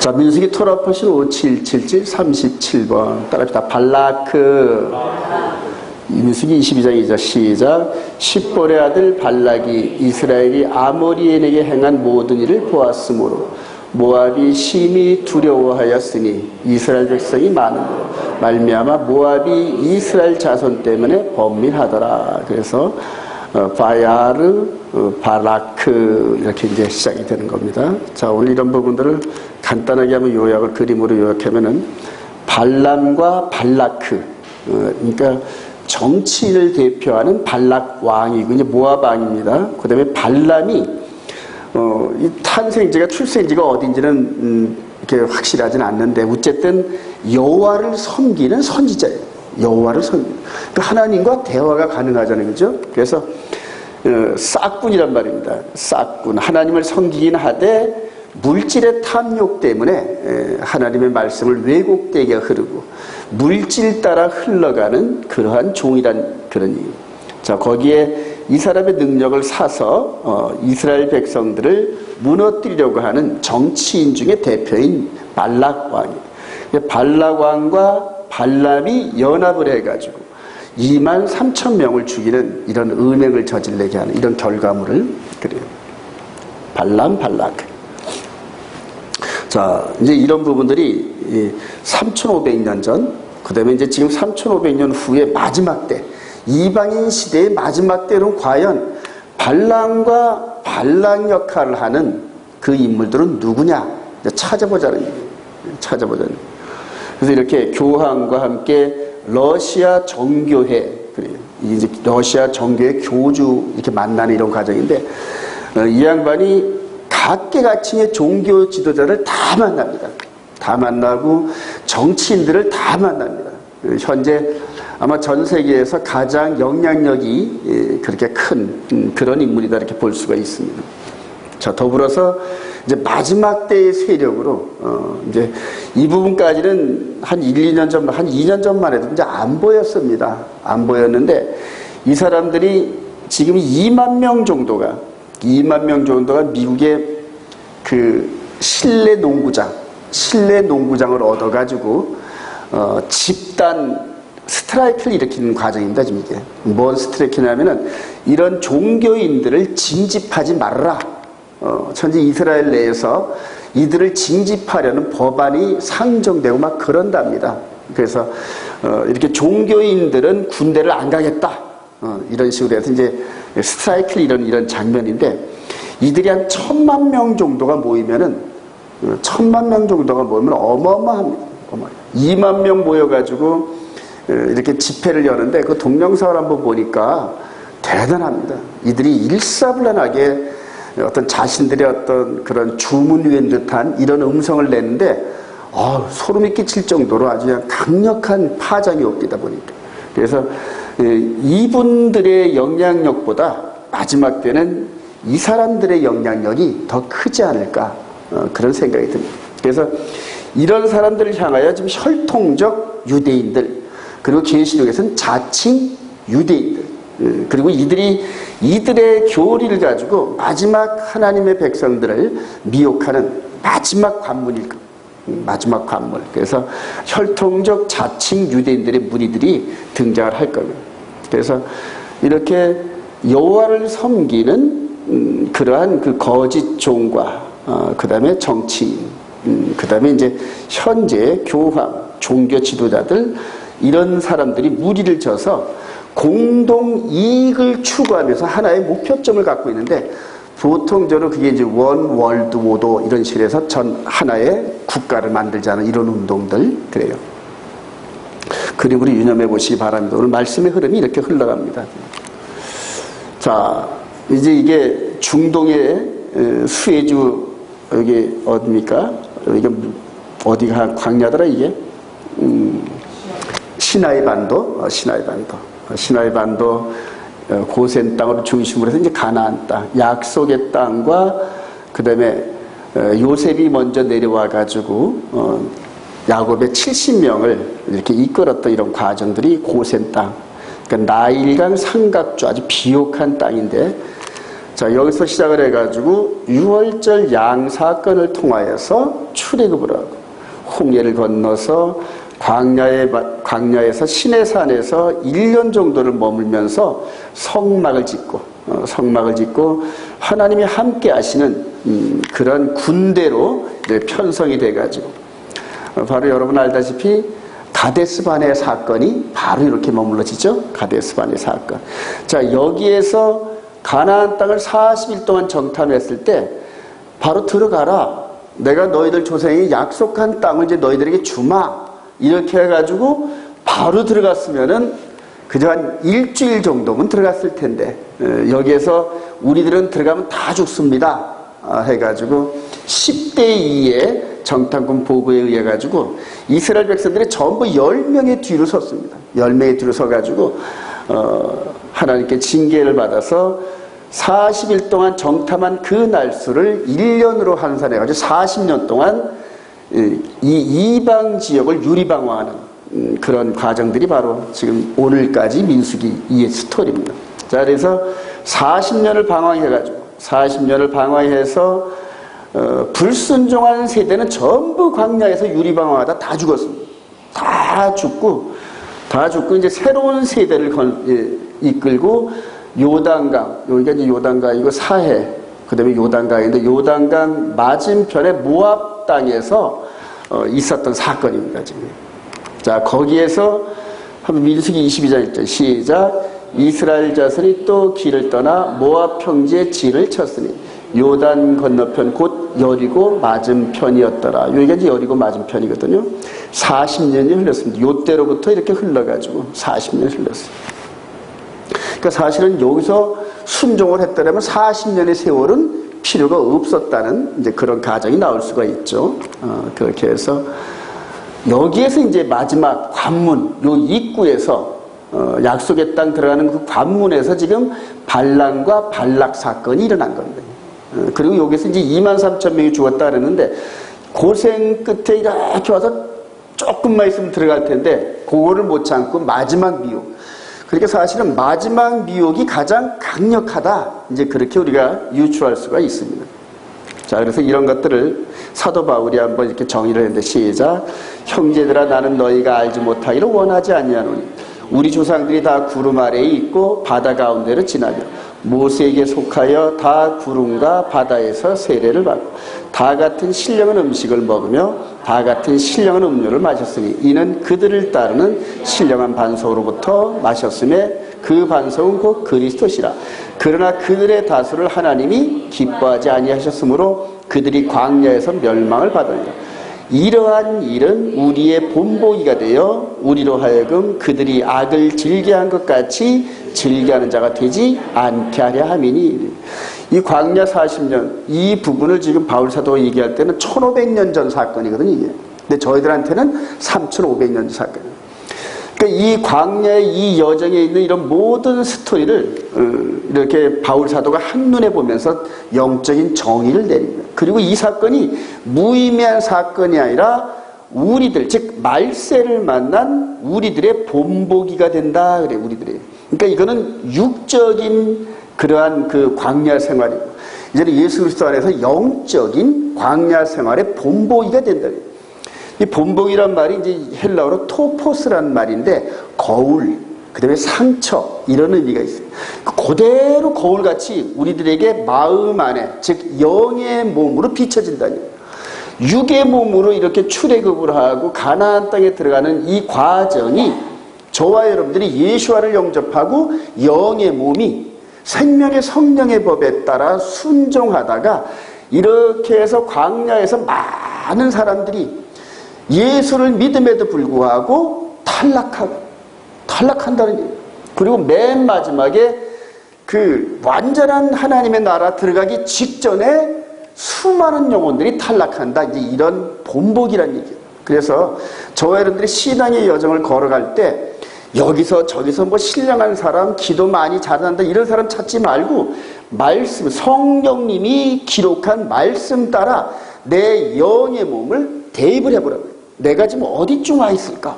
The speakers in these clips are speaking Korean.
자, 민수기 토라포신 5777 37번 따라합시다. 발라크. 민수기 22장 2절 시작. 십볼의 아들 발락이 이스라엘이 아모리인에게 행한 모든 일을 보았으므로 모압이 심히 두려워하였으니 이스라엘 백성이 많음으로 말미암아 모압이 이스라엘 자손 때문에 번민하더라. 그래서 바야르, 바라크 이렇게 이제 시작이 되는 겁니다. 자, 오늘 이런 부분들을 간단하게 한번 요약을 그림으로 요약하면은 발람과 발라크, 그러니까 정치를 대표하는 발락 왕이고 이제 모압 왕입니다. 그다음에 발람이 이 탄생지가 출생지가 어딘지는 이렇게 확실하지는 않는데 어쨌든 여호와를 섬기는 선지자예요. 여호와를 섬기는. 하나님과 대화가 가능하잖아요, 그죠? 그래서 싹군이란 말입니다. 싹군. 하나님을 섬기긴 하되 물질의 탐욕 때문에 하나님의 말씀을 왜곡되게 흐르고 물질 따라 흘러가는 그러한 종이란 그런 얘기. 자, 거기에 이 사람의 능력을 사서 이스라엘 백성들을 무너뜨리려고 하는 정치인 중에 대표인 발락 왕이에요. 발락 왕과 발람이 연합을 해가지고 2만 3천 명을 죽이는 이런 음행을 저질르게 하는 이런 결과물을 그래요. 발람, 발락. 자, 이제 이런 부분들이 3,500년 전, 그 다음에 이제 지금 3,500년 후에 마지막 때, 이방인 시대의 마지막 때는 과연 발람과 발락 역할을 하는 그 인물들은 누구냐? 찾아보자는 얘기예요. 찾아보자는 얘기예요. 그래서 이렇게 교황과 함께 러시아 정교회, 그래요. 이제 러시아 정교회 교주 이렇게 만나는 이런 과정인데, 이 양반이 각계각층의 종교 지도자를 다 만납니다. 다 만나고 정치인들을 다 만납니다. 현재 아마 전 세계에서 가장 영향력이 그렇게 큰 그런 인물이다 이렇게 볼 수가 있습니다. 자, 더불어서 이제 마지막 때의 세력으로 이제 이 부분까지는 한 1, 2년 전, 한 2년 전만 해도 이제 안 보였습니다. 안 보였는데 이 사람들이 지금 2만 명 정도가 미국의 그 실내 농구장을 얻어가지고 집단 스트라이크를 일으키는 과정입니다. 지금 이게 뭔 스트라이크냐면은 이런 종교인들을 징집하지 말라. 현재 이스라엘 내에서 이들을 징집하려는 법안이 상정되고 막 그런답니다. 그래서 이렇게 종교인들은 군대를 안 가겠다. 이런 식으로 해서 이제 스트라이크를 이런 장면인데 이들이 한 1,000만 명 정도가 모이면은 1,000만 명 정도가 모이면 어마어마합니다. 2만 명 모여가지고 이렇게 집회를 여는데 그 동영상을 한번 보니까 대단합니다. 이들이 일사불란하게 어떤 자신들의 어떤 그런 주문위인 듯한 이런 음성을 내는데 소름이 끼칠 정도로 아주 그냥 강력한 파장이 옵니다 보니까. 그래서 이분들의 영향력보다 마지막 때는 이 사람들의 영향력이 더 크지 않을까 그런 생각이 듭니다. 그래서 이런 사람들을 향하여 지금 혈통적 유대인들 그리고 계시록에서는 자칭 유대인들 그리고 이들의 교리를 가지고 마지막 하나님의 백성들을 미혹하는 마지막 관문일 겁니다. 마지막 관문. 그래서 혈통적 자칭 유대인들의 무리들이 등장을 할 겁니다. 그래서 이렇게 여호와를 섬기는 그러한 그 거짓 종과 그 다음에 정치인, 그 다음에 이제 현재 교황, 종교 지도자들 이런 사람들이 무리를 져서 공동 이익을 추구하면서 하나의 목표점을 갖고 있는데 보통 저는 그게 이제 원 월드 오더 이런 식으로 해서 전 하나의 국가를 만들자는 이런 운동들 그래요. 그림으로 유념해 보시기 바랍니다. 오늘 말씀의 흐름이 이렇게 흘러갑니다. 자, 이제 이게 중동의 수에즈 여기 어디입니까? 이게 어디가 광야더라 이게? 시나이 반도 고센 땅으로 중심으로 해서 이제 가나안 땅, 약속의 땅과 그 다음에 요셉이 먼저 내려와 가지고 야곱의 70명을 이렇게 이끌었던 이런 과정들이 고센 땅, 그러니까 나일강 삼각주 아주 비옥한 땅인데 자, 여기서 시작을 해가지고 6월절 양 사건을 통하여서 출애굽을 하고 홍해를 건너서 광야에서 시내산에서 1년 정도를 머물면서 성막을 짓고 하나님이 함께 하시는 그런 군대로 이제 편성이 돼가지고 바로 여러분 알다시피 가데스 바네 사건이 바로 이렇게 머물러지죠. 가데스 바네 사건. 자, 여기에서 가나안 땅을 40일 동안 정탐했을 때 바로 들어가라. 내가 너희들 조상이 약속한 땅을 이제 너희들에게 주마. 이렇게 해가지고 바로 들어갔으면은 그저 한 일주일 정도면 들어갔을 텐데 여기에서 우리들은 들어가면 다 죽습니다. 해가지고 10대 2의 정탐꾼 보고에 의해 가지고 이스라엘 백성들이 전부 10명의 뒤로 섰습니다. 10명의 뒤로 서가지고 하나님께 징계를 받아서 40일 동안 정탐한 그 날수를 1년으로 환산해가지고 40년 동안 이 이방 지역을 유리방어하는 그런 과정들이 바로 지금 오늘까지 민수기 2의 스토리입니다. 자, 그래서 40년을 방황해서 불순종하는 세대는 전부 광야에서 유리방어하다 다 죽었습니다. 다 죽고 이제 새로운 세대를 이끌고 요단강, 여기가 이제 요단강이고 사해, 그 다음에 요단강인데 요단강 맞은편의 모압 땅에서 있었던 사건입니다, 지금. 자, 거기에서 한번 민수기 22장 1절 시작. 이스라엘 자손이 또 길을 떠나 모압 평지에 진을 쳤으니 요단 건너편 곧 여리고 맞은편이었더라. 여기가 이제 여리고 맞은편이거든요. 40년이 흘렀습니다. 요때로부터 이렇게 흘러가지고 40년이 흘렀습니다. 그러니까 사실은 여기서 순종을 했더라면 40년의 세월은 필요가 없었다는 이제 그런 가정이 나올 수가 있죠. 그렇게 해서 여기에서 이제 마지막 관문, 요 입구에서 약속의 땅 들어가는 그 관문에서 지금 발람과 발락 사건이 일어난 겁니다. 그리고 여기서 이제 23,000명이 죽었다 그랬는데 고생 끝에 이렇게 와서 조금만 있으면 들어갈 텐데 그거를 못 참고 마지막 미혹. 그러니까 사실은 마지막 미혹이 가장 강력하다. 이제 그렇게 우리가 유추할 수가 있습니다. 자, 그래서 이런 것들을 사도 바울이 한번 이렇게 정의를 했는데 시작. 형제들아 나는 너희가 알지 못하기를 원하지 아니하노니 우리 조상들이 다 구름 아래에 있고 바다 가운데로 지나며 모세에게 속하여 다 구름과 바다에서 세례를 받고 다 같은 신령한 음식을 먹으며 다 같은 신령한 음료를 마셨으니 이는 그들을 따르는 신령한 반석으로부터 마셨음에 그 반석은 곧 그리스도시라. 그러나 그들의 다수를 하나님이 기뻐하지 아니하셨으므로 그들이 광야에서 멸망을 받으리라. 이러한 일은 우리의 본보기가 되어 우리로 하여금 그들이 악을 즐겨한 것 같이 즐겨하는 자가 되지 않게 하려 함이니. 이 광야 40년 이 부분을 지금 바울 사도가 얘기할 때는 1500년 전 사건이거든요, 이게. 근데 저희들한테는 3500년 전 사건이에요. 그러니까 이 광야의 이 여정에 있는 이런 모든 스토리를 이렇게 바울 사도가 한눈에 보면서 영적인 정의를 내립니다. 그리고 이 사건이 무의미한 사건이 아니라 우리들, 즉 말세를 만난 우리들의 본보기가 된다 그래, 우리들이. 그러니까 이거는 육적인 그러한 그 광야 생활이고 이제는 예수 그리스도 안에서 영적인 광야 생활의 본보기가 된다 그래. 이 본보기란 말이 이제 헬라어로 토포스라는 말인데 거울, 그 다음에 상처 이런 의미가 있어요. 그대로 거울같이 우리들에게 마음 안에 즉 영의 몸으로 비춰진다니. 육의 몸으로 이렇게 출애굽을 하고 가나안 땅에 들어가는 이 과정이 저와 여러분들이 예수와를 영접하고 영의 몸이 생명의 성령의 법에 따라 순종하다가 이렇게 해서 광야에서 많은 사람들이 예수를 믿음에도 불구하고 탈락한다는 얘기예요. 그리고 맨 마지막에 그 완전한 하나님의 나라 들어가기 직전에 수많은 영혼들이 탈락한다. 이제 이런 본보기란 얘기예요. 그래서 저와 여러분들이 신앙의 여정을 걸어갈 때 여기서 저기서 뭐 신령한 사람, 기도 많이 잘한다 이런 사람 찾지 말고 말씀, 성령님이 기록한 말씀 따라 내 영의 몸을 대입을 해보라고요. 내가 지금 어디쯤 와 있을까?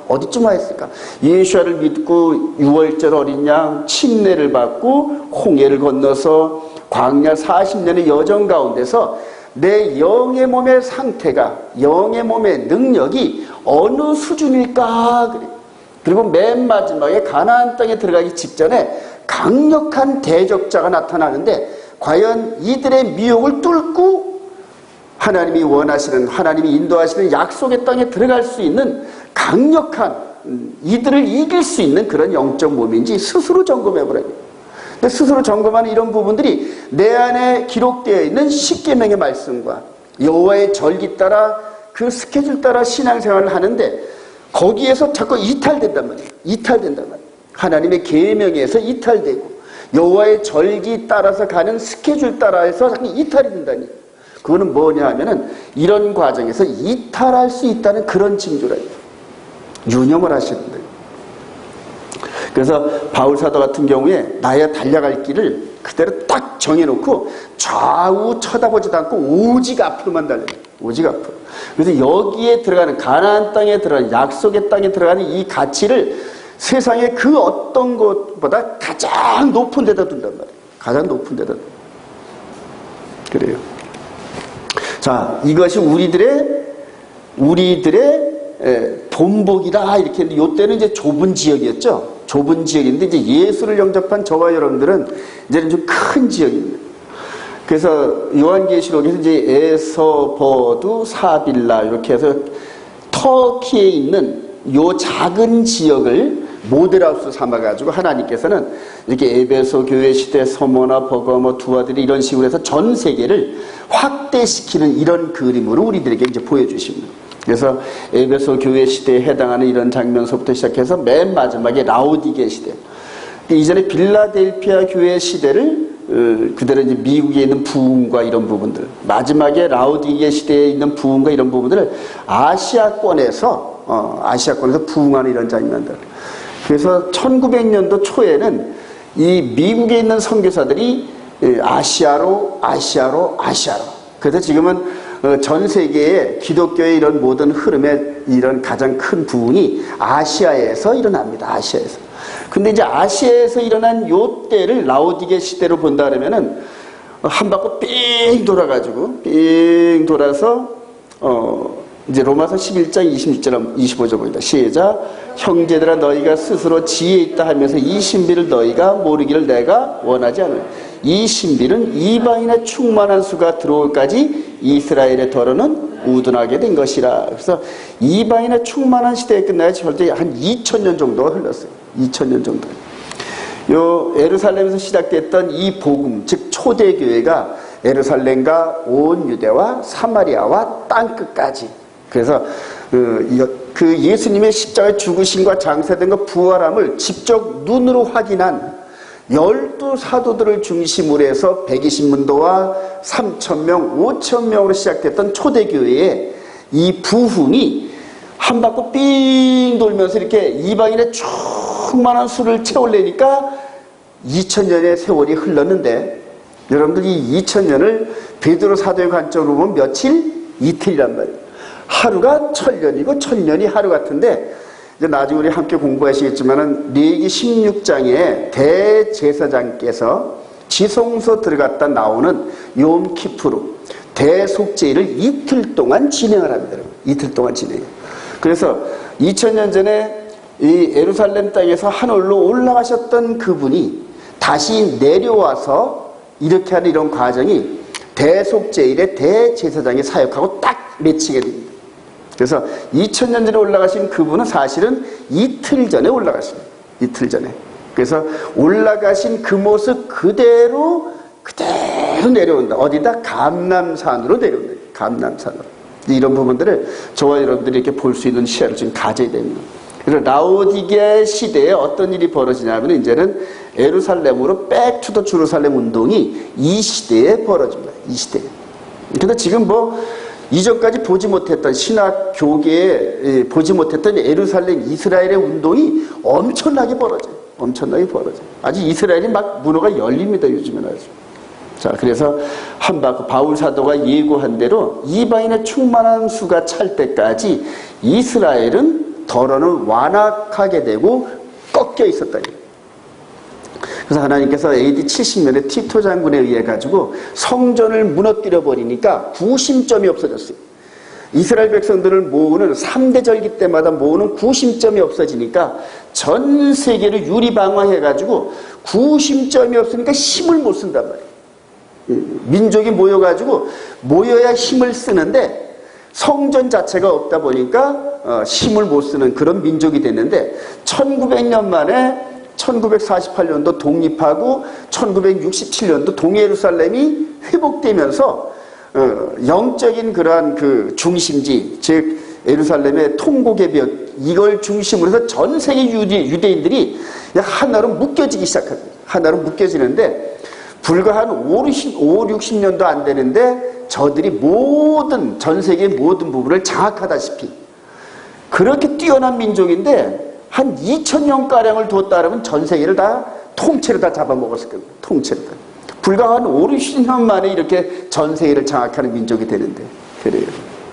예수와를 믿고 6월절 어린 양 침례를 받고 홍해를 건너서 광야 40년의 여정 가운데서 내 영의 몸의 상태가, 영의 몸의 능력이 어느 수준일까? 그리고 맨 마지막에 가나안 땅에 들어가기 직전에 강력한 대적자가 나타나는데 과연 이들의 미혹을 뚫고 하나님이 원하시는, 하나님이 인도하시는 약속의 땅에 들어갈 수 있는 강력한, 이들을 이길 수 있는 그런 영적 몸인지 스스로 점검해보라요. 근데 스스로 점검하는 이런 부분들이 내 안에 기록되어 있는 십계명의 말씀과 여호와의 절기 따라 그 스케줄 따라 신앙생활을 하는데 거기에서 자꾸 이탈된단 말이에요. 이탈된단 말이에요. 하나님의 계명에서 이탈되고 여호와의 절기 따라서 가는 스케줄 따라서 이탈이 된다니. 그거는 뭐냐 하면은 이런 과정에서 이탈할 수 있다는 그런 징조라요. 유념을 하시는 거예요. 그래서 바울 사도 같은 경우에 나의 달려갈 길을 그대로 딱 정해놓고 좌우 쳐다보지도 않고 오직 앞으로만 달려요. 오직 앞으로. 그래서 여기에 들어가는, 가나안 땅에 들어가는, 약속의 땅에 들어가는 이 가치를 세상의 그 어떤 것보다 가장 높은 데다 둔단 말이에요. 가장 높은 데다 둔. 그래요. 자, 이것이 우리들의 본복이다 이렇게 했는데, 이때는 이제 좁은 지역이었죠. 좁은 지역인데 이제 예수를 영접한 저와 여러분들은 이제는 좀 큰 지역입니다. 그래서 요한계시록에서 이제 에서버두 사빌라 이렇게 해서 터키에 있는 요 작은 지역을 모델하우스 삼아가지고 하나님께서는 이렇게 에베소 교회 시대, 서머나 버거머, 두아들이 이런 식으로 해서 전 세계를 확대시키는 이런 그림으로 우리들에게 이제 보여주십니다. 그래서 에베소 교회 시대에 해당하는 이런 장면서부터 시작해서 맨 마지막에 라오디게 시대, 이전에 빌라델피아 교회 시대를 그대로 이제 미국에 있는 부흥과 이런 부분들, 마지막에 라오디게 시대에 있는 부흥과 이런 부분들을 아시아권에서 부흥하는 이런 장면들. 그래서 1900년도 초에는 이 미국에 있는 선교사들이 아시아로. 그래서 지금은 전 세계의 기독교의 이런 모든 흐름의 이런 가장 큰 부흥이 아시아에서 일어납니다. 아시아에서. 근데 이제 아시아에서 일어난 요 때를 라오디게 시대로 본다 그러면은 한 바퀴 삥 돌아가지고, 삥 돌아서, 이제 로마서 11장 26절, 25절 보입니다. 시작. 형제들아 너희가 스스로 지혜 있다 하면서 이 신비를 너희가 모르기를 내가 원하지 않으라. 이 신비는 이방인의 충만한 수가 들어올까지 이스라엘의 더러는 우둔하게 된 것이라. 그래서 이방인의 충만한 시대에 끝나야 절대 한 2000년 정도가 흘렀어요. 2000년 정도. 요 예루살렘에서 시작됐던 이 복음, 즉 초대교회가 예루살렘과 온 유대와 사마리아와 땅끝까지. 그래서 그 예수님의 십자가의 죽으심과 장사된 부활함을 직접 눈으로 확인한 12사도들을 중심으로 해서 120문도와 3,000명, 5,000명으로 시작됐던 초대교회의 이 부흥이 한 바퀴 삥 돌면서 이렇게 이방인의 충만한 수를 채우려니까 2000년의 세월이 흘렀는데, 여러분들 이 2000년을 베드로 사도의 관점으로 보면 며칠? 이틀이란 말이에요. 하루가 1000년이고 1000년이 하루 같은데, 이제 나중에 우리 함께 공부하시겠지만은 레위기 16장에 대제사장께서 지성소 들어갔다 나오는 욤키푸르 대속제를 이틀 동안 진행을 합니다. 이틀 동안 진행해요. 그래서 2000년 전에 이 예루살렘 땅에서 하늘로 올라가셨던 그분이 다시 내려와서 이렇게 하는 이런 과정이 대속제일의 대제사장의 사역하고 딱 매치게 됩니다. 그래서 2000년 전에 올라가신 그분은 사실은 이틀 전에 올라가십니다. 이틀 전에. 그래서 올라가신 그 모습 그대로 내려온다. 어디다? 감람산으로 내려온다. 감람산으로. 이런 부분들을 저와 여러분들이 이렇게 볼 수 있는 시야를 좀 가져야 됩니다. 그래서 라오디게 시대에 어떤 일이 벌어지냐면 이제는 예루살렘으로 백투더 주루살렘 운동이 이 시대에 벌어집니다. 이 시대에. 그런데 지금 이전까지 보지 못했던 신학 교계에 보지 못했던 예루살렘 이스라엘의 운동이 엄청나게 벌어져요. 엄청나게 벌어져요. 아주 이스라엘이 막 문호가 열립니다. 요즘에는 아주. 자, 그래서 한 바퀴 바울 사도가 예고한 대로 이방인의 충만한 수가 찰 때까지 이스라엘은 더러는 완악하게 되고 꺾여 있었다. 그래서 하나님께서 AD 70년에 티토 장군에 의해 가지고 성전을 무너뜨려 버리니까 구심점이 없어졌어요. 이스라엘 백성들을 모으는 3대 절기 때마다 모으는 구심점이 없어지니까 전 세계를 유리방어해 가지고 구심점이 없으니까 힘을 못 쓴단 말이에요. 민족이 모여가지고 모여야 힘을 쓰는데 성전 자체가 없다 보니까 힘을 못 쓰는 그런 민족이 됐는데 1900년 만에 1948년도 독립하고 1967년도 동예루살렘이 회복되면서 영적인 그러한 그 중심지, 즉 예루살렘의 통곡의 벽, 이걸 중심으로 해서 전 세계 유대인들이 하나로 묶여지기 시작합니다. 하나로 묶여지는데 불과 한 5, 60년도 안 되는데 저들이 모든 전 세계의 모든 부분을 장악하다시피 그렇게 뛰어난 민족인데 한 2000년가량을 뒀다 그러면 전 세계를 다 통째로 다 잡아먹었을 겁니다. 통째로 다. 불과 한 5, 60년 만에 이렇게 전 세계를 장악하는 민족이 되는데 그래요.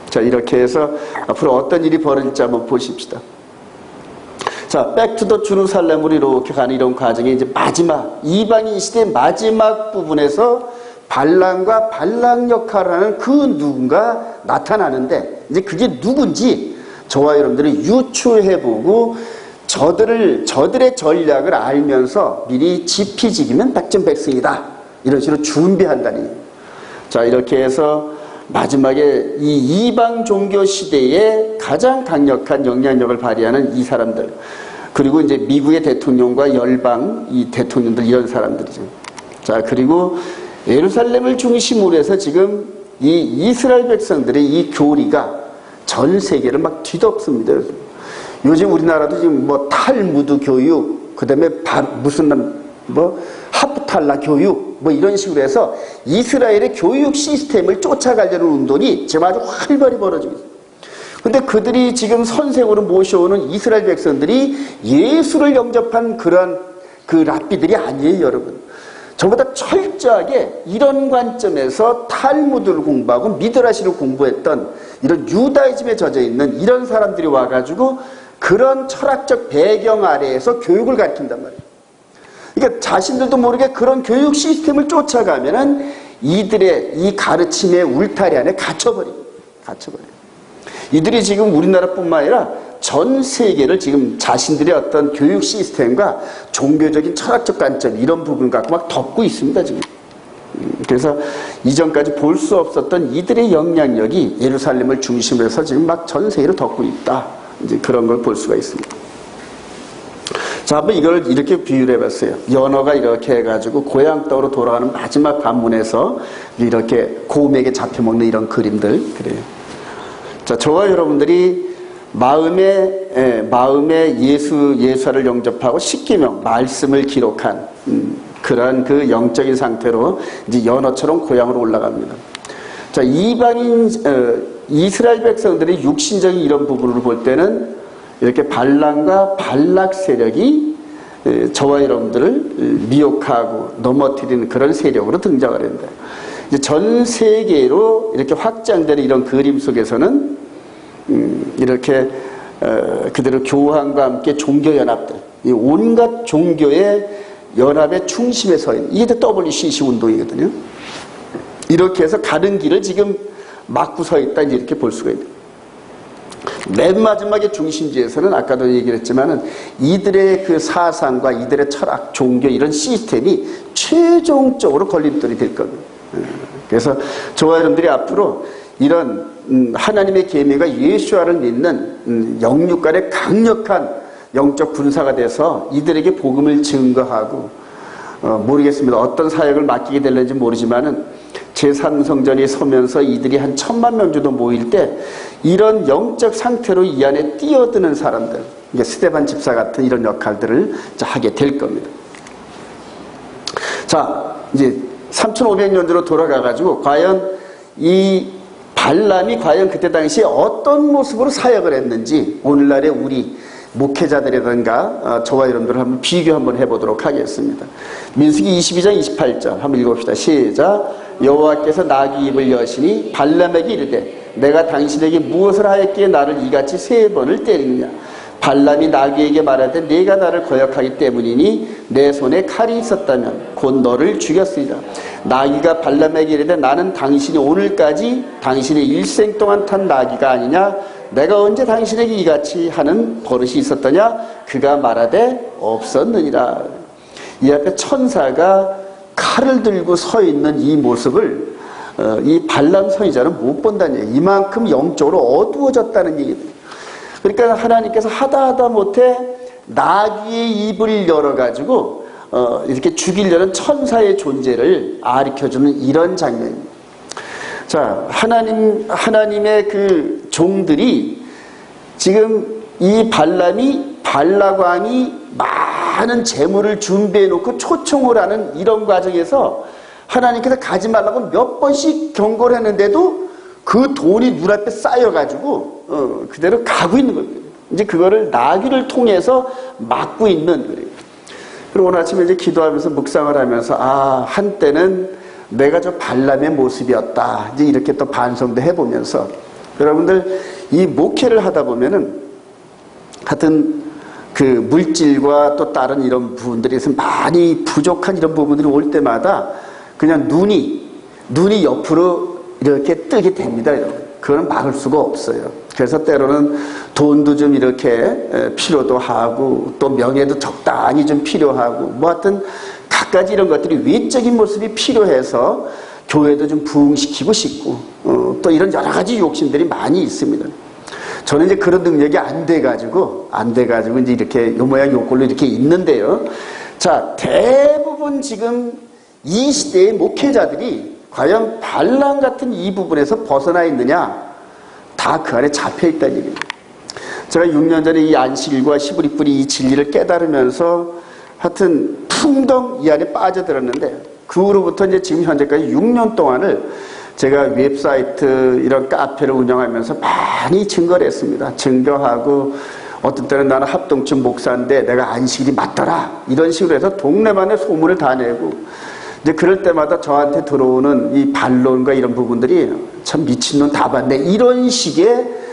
자, 이렇게 해서 앞으로 어떤 일이 벌어질지 한번 보십시다. 자, 백투더 주루살렘으로 이렇게 가는 이런 과정이 이제 마지막, 이방인 시대의 마지막 부분에서 발람과 발락 역할을 하는 그 누군가 나타나는데 이제 그게 누군지 저와 여러분들이 유추해보고 저들의 전략을 알면서 미리 지피지기면 백전백승이다. 이런 식으로 준비한다는 얘기예요. 자, 이렇게 해서 마지막에 이 이방 종교 시대에 가장 강력한 영향력을 발휘하는 이 사람들, 그리고 이제 미국의 대통령과 열방 이 대통령들 이런 사람들이죠. 자, 그리고 예루살렘을 중심으로 해서 지금 이 이스라엘 백성들의 이 교리가 전 세계를 막 뒤덮습니다. 요즘 우리나라도 지금 뭐 탈무드 교육, 그 다음에 무슨 뭐 하프탈라 교육, 뭐 이런 식으로 해서 이스라엘의 교육 시스템을 쫓아가려는 운동이 지금 아주 활발히 벌어지고 있습니다. 근데 그들이 지금 선생으로 모셔오는 이스라엘 백성들이 예수를 영접한 그런 그 랍비들이 아니에요, 여러분. 전부 다 철저하게 이런 관점에서 탈무드를 공부하고 미드라시를 공부했던 이런 유다이즘에 젖어 있는 이런 사람들이 와가지고 그런 철학적 배경 아래에서 교육을 가르친단 말이에요. 그러니까 자신들도 모르게 그런 교육 시스템을 쫓아가면은 이들의 이 가르침의 울타리 안에 갇혀버려요. 이들이 지금 우리나라뿐만 아니라 전 세계를 지금 자신들의 어떤 교육 시스템과 종교적인 철학적 관점 이런 부분 갖고 막 덮고 있습니다, 지금. 그래서 이전까지 볼 수 없었던 이들의 영향력이 예루살렘을 중심으로 해서 지금 막 전 세계를 덮고 있다. 이제 그런 걸 볼 수가 있습니다. 자, 한번 이걸 이렇게 비유를 해봤어요. 연어가 이렇게 해가지고 고향 땅으로 돌아가는 마지막 관문에서 이렇게 곰에게 잡혀먹는 이런 그림들, 그래요. 자, 저와 여러분들이 마음에 예수를 영접하고 십계명 말씀을 기록한 그런 그 영적인 상태로 이제 연어처럼 고향으로 올라갑니다. 자, 이방인 이스라엘 백성들의 육신적인 이런 부분을 볼 때는 이렇게 발람과 발락 세력이 저와 여러분들을 미혹하고 넘어뜨리는 그런 세력으로 등장을 합니다. 이제 전 세계로 이렇게 확장되는 이런 그림 속에서는 이렇게 그들의 교황과 함께 종교연합들, 온갖 종교의 연합의 중심에 서 있는 이게 WCC 운동이거든요. 이렇게 해서 가는 길을 지금 막고 서 있다 이렇게 볼 수가 있는. 맨 마지막에 중심지에서는 아까도 얘기를 했지만은 이들의 그 사상과 이들의 철학, 종교 이런 시스템이 최종적으로 걸림돌이 될 겁니다. 그래서 저와 여러분들이 앞으로 이런 하나님의 계명과 예수와를 믿는 영육간의 강력한 영적 군사가 돼서 이들에게 복음을 증거하고 모르겠습니다. 어떤 사역을 맡기게 될는지 모르지만은 제3성전이 서면서 이들이 한 1000만 명 정도 모일 때 이런 영적 상태로 이 안에 뛰어드는 사람들, 스데반 집사 같은 이런 역할들을 하게 될 겁니다. 자, 이제 3500년 전으로 돌아가가지고 과연 이 발람이 과연 그때 당시에 어떤 모습으로 사역을 했는지 오늘날의 우리 목회자들이라든가 저와 여러분들 한번 비교 한번 해보도록 하겠습니다. 민수기 22장 28절 한번 읽어봅시다. 시작. 여호와께서 나귀 입을 여시니 발람에게 이르되 내가 당신에게 무엇을 하였기에 나를 이같이 3번을 때리느냐. 발람이 나귀에게 말하되 네가 나를 거역하기 때문이니 내 손에 칼이 있었다면 곧 너를 죽였으리라. 나귀가 발람에게 이르되 나는 당신이 오늘까지 당신의 일생 동안 탄 나귀가 아니냐? 내가 언제 당신에게 이같이 하는 버릇이 있었더냐? 그가 말하되 없었느니라. 이 앞에 천사가 칼을 들고 서 있는 이 모습을 이 발람 선지자는 못 본다는 얘기예요. 이만큼 영적으로 어두워졌다는 얘기입니다. 그러니까 하나님께서 하다 못해 나귀의 입을 열어가지고 이렇게 죽이려는 천사의 존재를 가르쳐주는 이런 장면입니다. 자, 하나님의 그 종들이 지금 이 발락왕이 많은 재물을 준비해 놓고 초청을 하는 이런 과정에서 하나님께서 가지 말라고 몇 번씩 경고를 했는데도 그 돈이 눈앞에 쌓여가지고 그대로 가고 있는 겁니다. 이제 그거를 나귀를 통해서 막고 있는 거예요. 그리고 오늘 아침에 이제 기도하면서 묵상을 하면서 한때는 내가 저 발람의 모습이었다. 이제 이렇게 또 반성도 해보면서 여러분들 이 목회를 하다 보면은 하여튼 그 물질과 또 다른 이런 부분들에서 많이 부족한 이런 부분들이 올 때마다 그냥 눈이 옆으로 이렇게 뜨게 됩니다. 그거는 막을 수가 없어요. 그래서 때로는 돈도 좀 이렇게 필요도 하고 또 명예도 적당히 좀 필요하고 뭐 하여튼 갖가지 이런 것들이 외적인 모습이 필요해서 교회도 좀 부흥시키고 싶고 또 이런 여러 가지 욕심들이 많이 있습니다. 저는 이제 그런 능력이 안 돼가지고 이제 이렇게 요 모양 요 꼴로 이렇게 있는데요. 자, 대부분 지금 이 시대의 목회자들이 과연 발람 같은 이 부분에서 벗어나 있느냐? 다 그 안에 잡혀 있다는 얘기입니다. 제가 6년 전에 이 안식일과 히브리뿌리 이 진리를 깨달으면서 하여튼 풍덩 이 안에 빠져들었는데 그 후로부터 이제 지금 현재까지 6년 동안을 제가 웹사이트 이런 카페를 운영하면서 많이 증거를 했습니다. 증거하고 어떤 때는 나는 합동층 목사인데 내가 안식일이 맞더라 이런 식으로 해서 동네만의 소문을 다 내고 이제 그럴 때마다 저한테 들어오는 이 반론과 이런 부분들이 참 미친놈 다 봤네 이런 식의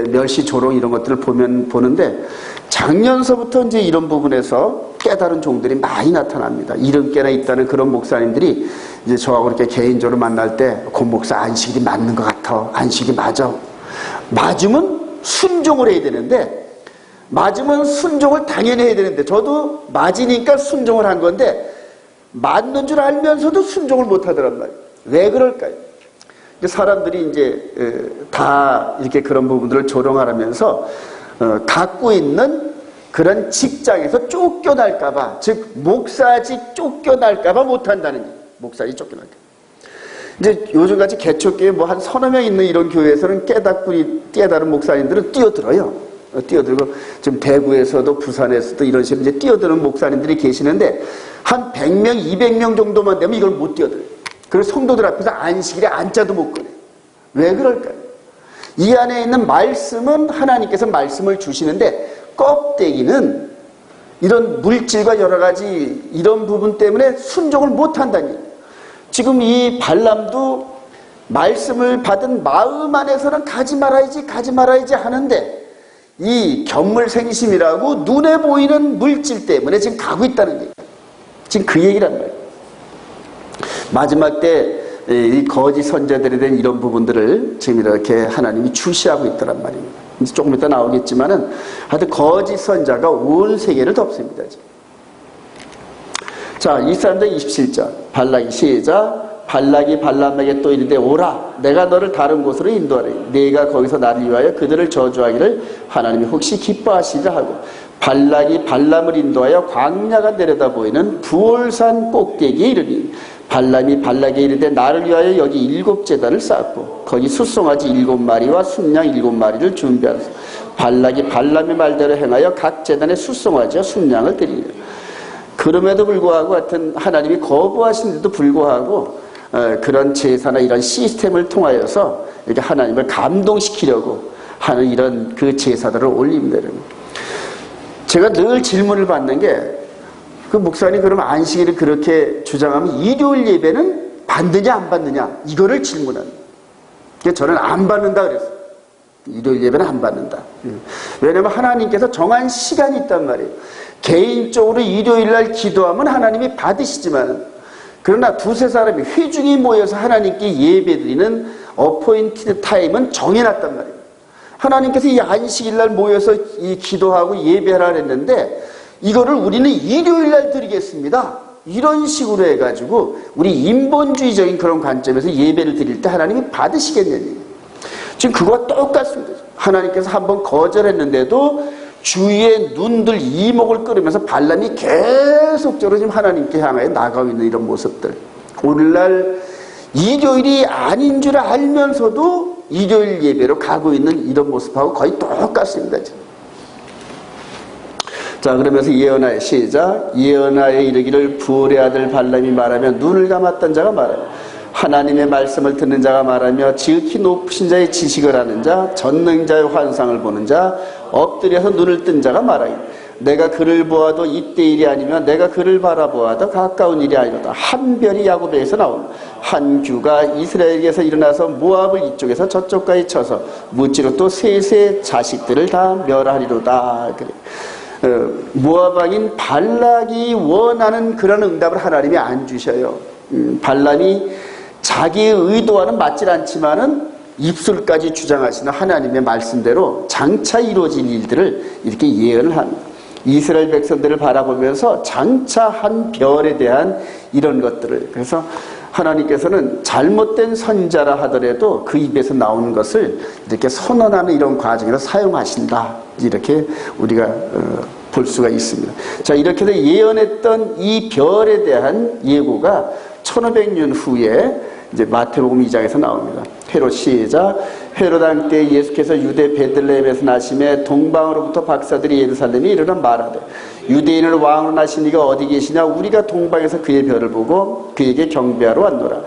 멸시 조롱 이런 것들을 보는데 작년서부터 이제 이런 부분에서 깨달은 종들이 많이 나타납니다. 이름께나 있다는 그런 목사님들이 이제 저하고 이렇게 개인적으로 만날 때 권 목사 안식일이 맞는 것 같아. 안식일이 맞아. 맞으면 순종을 해야 되는데 맞으면 순종을 당연히 해야 되는데 저도 맞으니까 순종을 한 건데 맞는 줄 알면서도 순종을 못 하더란 말이에요. 왜 그럴까요? 사람들이 이제 다 이렇게 그런 부분들을 조롱하면서 갖고 있는 그런 직장에서 쫓겨날까봐, 즉 목사직 쫓겨날까봐 못한다는 얘기예요. 목사직 쫓겨날까. 이제 요즘같이 개척교회 뭐 한 서너 명 있는 이런 교회에서는 깨달은 목사님들은 뛰어들어요. 뛰어들고 지금 대구에서도 부산에서도 이런 식으로 이제 뛰어드는 목사님들이 계시는데 한 100명, 200명 정도만 되면 이걸 못 뛰어들어요. 그래서 성도들 앞에서 안식일에 안자도 못 꺼내요. 왜 그럴까요? 이 안에 있는 말씀은 하나님께서 말씀을 주시는데 껍데기는 이런 물질과 여러 가지 이런 부분 때문에 순종을 못한다니. 지금 이 발람도 말씀을 받은 마음 안에서는 가지 말아야지 하는데 이 견물생심이라고 눈에 보이는 물질 때문에 지금 가고 있다는 얘기예요. 지금 그 얘기란 말이에요. 마지막 때 이 거짓 선자들에 대한 이런 부분들을 지금 이렇게 하나님이 주시하고 있더란 말입니다. 이제 조금 이따 나오겠지만은 하여튼 거짓 선자가 온 세계를 덮습니다. 지금. 자, 23장 27절 발락이 시작. 발락이 발람에게 또 이르되 오라 내가 너를 다른 곳으로 인도하리 네가 거기서 나를 위하여 그들을 저주하기를 하나님이 혹시 기뻐하시리라 하고 발락이 발람을 인도하여 광야가 내려다 보이는 부올산 꼭대기에 이르니 발람이 발락에 이르되 나를 위하여 여기 7제단을 쌓고 거기 숫송아지 7마리와 순양 7마리를 준비하소서. 발락이 발람의 말대로 행하여 각 제단에 숫송아지와 순양을 드리니라. 그럼에도 불구하고 하여튼 하나님이 거부하신데도 불구하고 그런 제사나 이런 시스템을 통하여서 이렇게 하나님을 감동시키려고 하는 이런 그 제사들을 올립니다. 제가 늘 질문을 받는 게 그 목사님 그럼 안식일을 그렇게 주장하면 일요일 예배는 받느냐 안 받느냐 이거를 질문합니다. 저는 안 받는다 그랬어요. 일요일 예배는 안 받는다. 왜냐하면 하나님께서 정한 시간이 있단 말이에요. 개인적으로 일요일 날 기도하면 하나님이 받으시지만, 그러나 두세 사람이 회중이 모여서 하나님께 예배드리는 어포인티드 타임은 정해놨단 말이에요. 하나님께서 이 안식일 날 모여서 이 기도하고 예배하라 했는데, 이거를 우리는 일요일 날 드리겠습니다. 이런 식으로 해가지고 우리 인본주의적인 그런 관점에서 예배를 드릴 때 하나님이 받으시겠느냐. 지금 그거와 똑같습니다. 하나님께서 한번 거절했는데도 주위의 눈들 이목을 끌으면서 발람이 계속적으로 지금 하나님께 향하여 나가고 있는 이런 모습들. 오늘날 일요일이 아닌 줄 알면서도 일요일 예배로 가고 있는 이런 모습하고 거의 똑같습니다. 지금. 자, 그러면서 예언하여 시작. 예언하여 이르기를 부올의 아들 발람이 말하며 눈을 감았던 자가 말하며 하나님의 말씀을 듣는 자가 말하며 지극히 높으신 자의 지식을 아는 자 전능자의 환상을 보는 자 엎드려서 눈을 뜬 자가 말하기 내가 그를 보아도 이때 일이 아니면 내가 그를 바라보아도 가까운 일이 아니로다. 한 별이 야곱에게서 나온 한 규가 이스라엘에게서 일어나서 모압을 이쪽에서 저쪽까지 쳐서 무찌로 또 셋의 자식들을 다 멸하리로다. 그래. 모압 왕인 발락이 원하는 그런 응답을 하나님이 안 주셔요. 발람이 자기의 의도와는 맞질 않지만은 입술까지 주장하시는 하나님의 말씀대로 장차 이루어질 일들을 이렇게 예언을 합니다. 이스라엘 백성들을 바라보면서 장차 한 별에 대한 이런 것들을, 그래서 하나님께서는 잘못된 선자라 하더라도 그 입에서 나오는 것을 이렇게 선언하는 이런 과정에서 사용하신다. 이렇게 우리가 볼 수가 있습니다. 자, 이렇게 해서 예언했던 이 별에 대한 예고가 1500년 후에 이제 마태복음 2장에서 나옵니다. 헤롯 시작. 헤롯 왕 때 예수께서 유대 베들레헴에서 나심에 동방으로부터 박사들이 예루살렘에 이르러 말하되 유대인을 왕으로 나신 이가 어디 계시냐. 우리가 동방에서 그의 별을 보고 그에게 경배하러 왔노라.